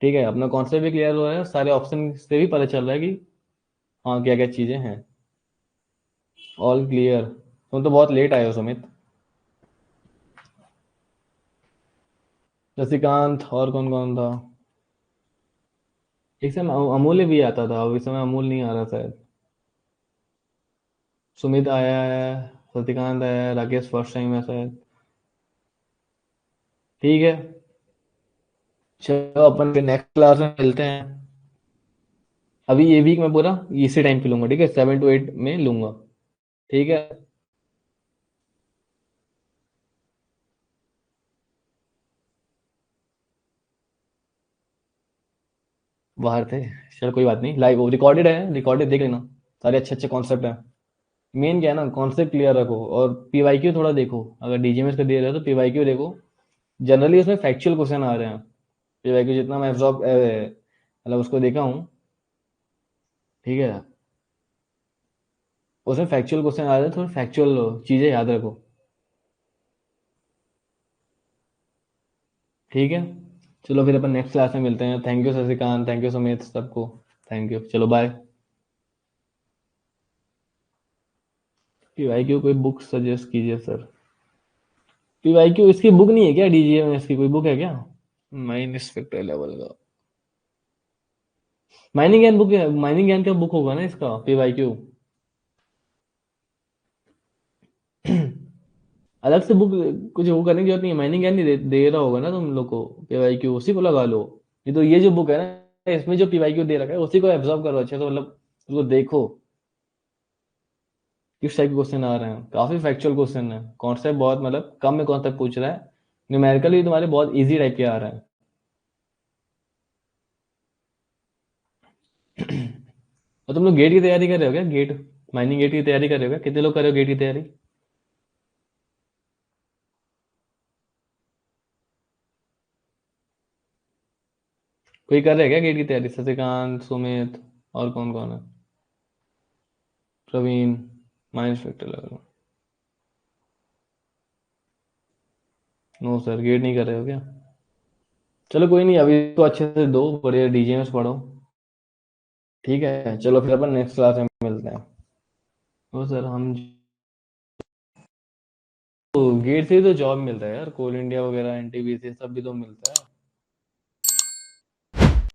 ठीक है, अपना कॉन्सेप्ट भी क्लियर हो रहा है, सारे ऑप्शन से भी पता चल रहा है कि हाँ क्या क्या चीजें हैं। All clear. तुम तो बहुत लेट आए हो सुमित। शशिकांत, और कौन कौन था? एक समय अमूल्य भी आता था, अब इस समय अमूल नहीं आ रहा शायद। सुमित आया है, शशिकांत आया है, राकेश फर्स्ट टाइम है शायद। ठीक है, चलो अपन फिर नेक्स्ट क्लास में मिलते हैं। अभी ये वीक मैं पूरा इसी टाइम पे लूंगा, ठीक है, 7 to 8 में लूंगा। ठीक है। बाहर थे। चलो कोई बात नहीं, लाइव रिकॉर्डेड है, रिकॉर्डेड देख लेना। सारे अच्छे अच्छे कॉन्सेप्ट हैं। मेन क्या है ना, कॉन्सेप्ट क्लियर रखो, और पीवाईक्यू थोड़ा देखो, अगर डीजीएमएस का दे रहे हो तो पीवाईक्यू देखो। जनरली उसमें फैक्चुअल क्वेश्चन आ रहे हैं। पीवाईक्यू जितना मैं एब्जॉर्ब मतलब उसको देखा हूँ, ठीक है, उसमें फैक्चुअल क्वेश्चन आ रहे हैं, थोड़ा फैक्चुअल चीजें याद रखो। ठीक है। चलो फिर अपन नेक्स्ट क्लास में मिलते हैं। Thank you Shashikant, thank you Sumit, सबको थैंक यू, चलो बाय। पीवाईक्यू कोई बुक सजेस्ट कीजिए सर। पीवाईक्यू इसकी बुक नहीं है क्या? डीजीएमएस की कोई बुक है क्या? माइन इंस्पेक्टर लेवल का माइनिंग ज्ञान बुक है, माइनिंग ज्ञान का बुक होगा ना इसका पीवाईक्यू। अलग से बुक कुछ वो करने की जरूरत नहीं है, माइनिंग ज्ञान नहीं दे रहा होगा ना तुम लोग को, पीवाईक्यू उसी को लगा लो। ये तो ये जो बुक है ना, इसमें जो पीवाईक्यू दे रखा है उसी को एब्जॉर्ब करो अच्छे से, मतलब उसको देखो किस टाइप के क्वेश्चन आ रहे हैं। काफी फैक्चुअल क्वेश्चन है, कॉन्सेप्ट बहुत मतलब कम में कॉन्सेप्ट पूछ रहा है। न्यूमेरिकली तुम्हारे बहुत इजी टाइप के आ रहे हैं। और तुम लोग गेट की तैयारी कर रहे हो क्या? गेट, माइनिंग गेट की तैयारी कर रहे हो क्या? कितने लोग कर रहे हो गेट की तैयारी? कोई कर रहे हैं क्या गेट की तैयारी? शशिकांत, सुमित, और कौन कौन है? प्रवीण, माइंड इंस्पेक्टर लग रहा। नो सर, गेट नहीं कर रहे हो क्या? चलो कोई नहीं, अभी तो अच्छे से दो, बढ़िया डीजीएमएस पढ़ो। ठीक है, चलो फिर अपन नेक्स्ट क्लास में मिलते हैं। ओ सर, हम तो गेट से ही तो जॉब मिलता है यार, कोल इंडिया वगैरह, एनटीपीसी सब भी तो मिलता है।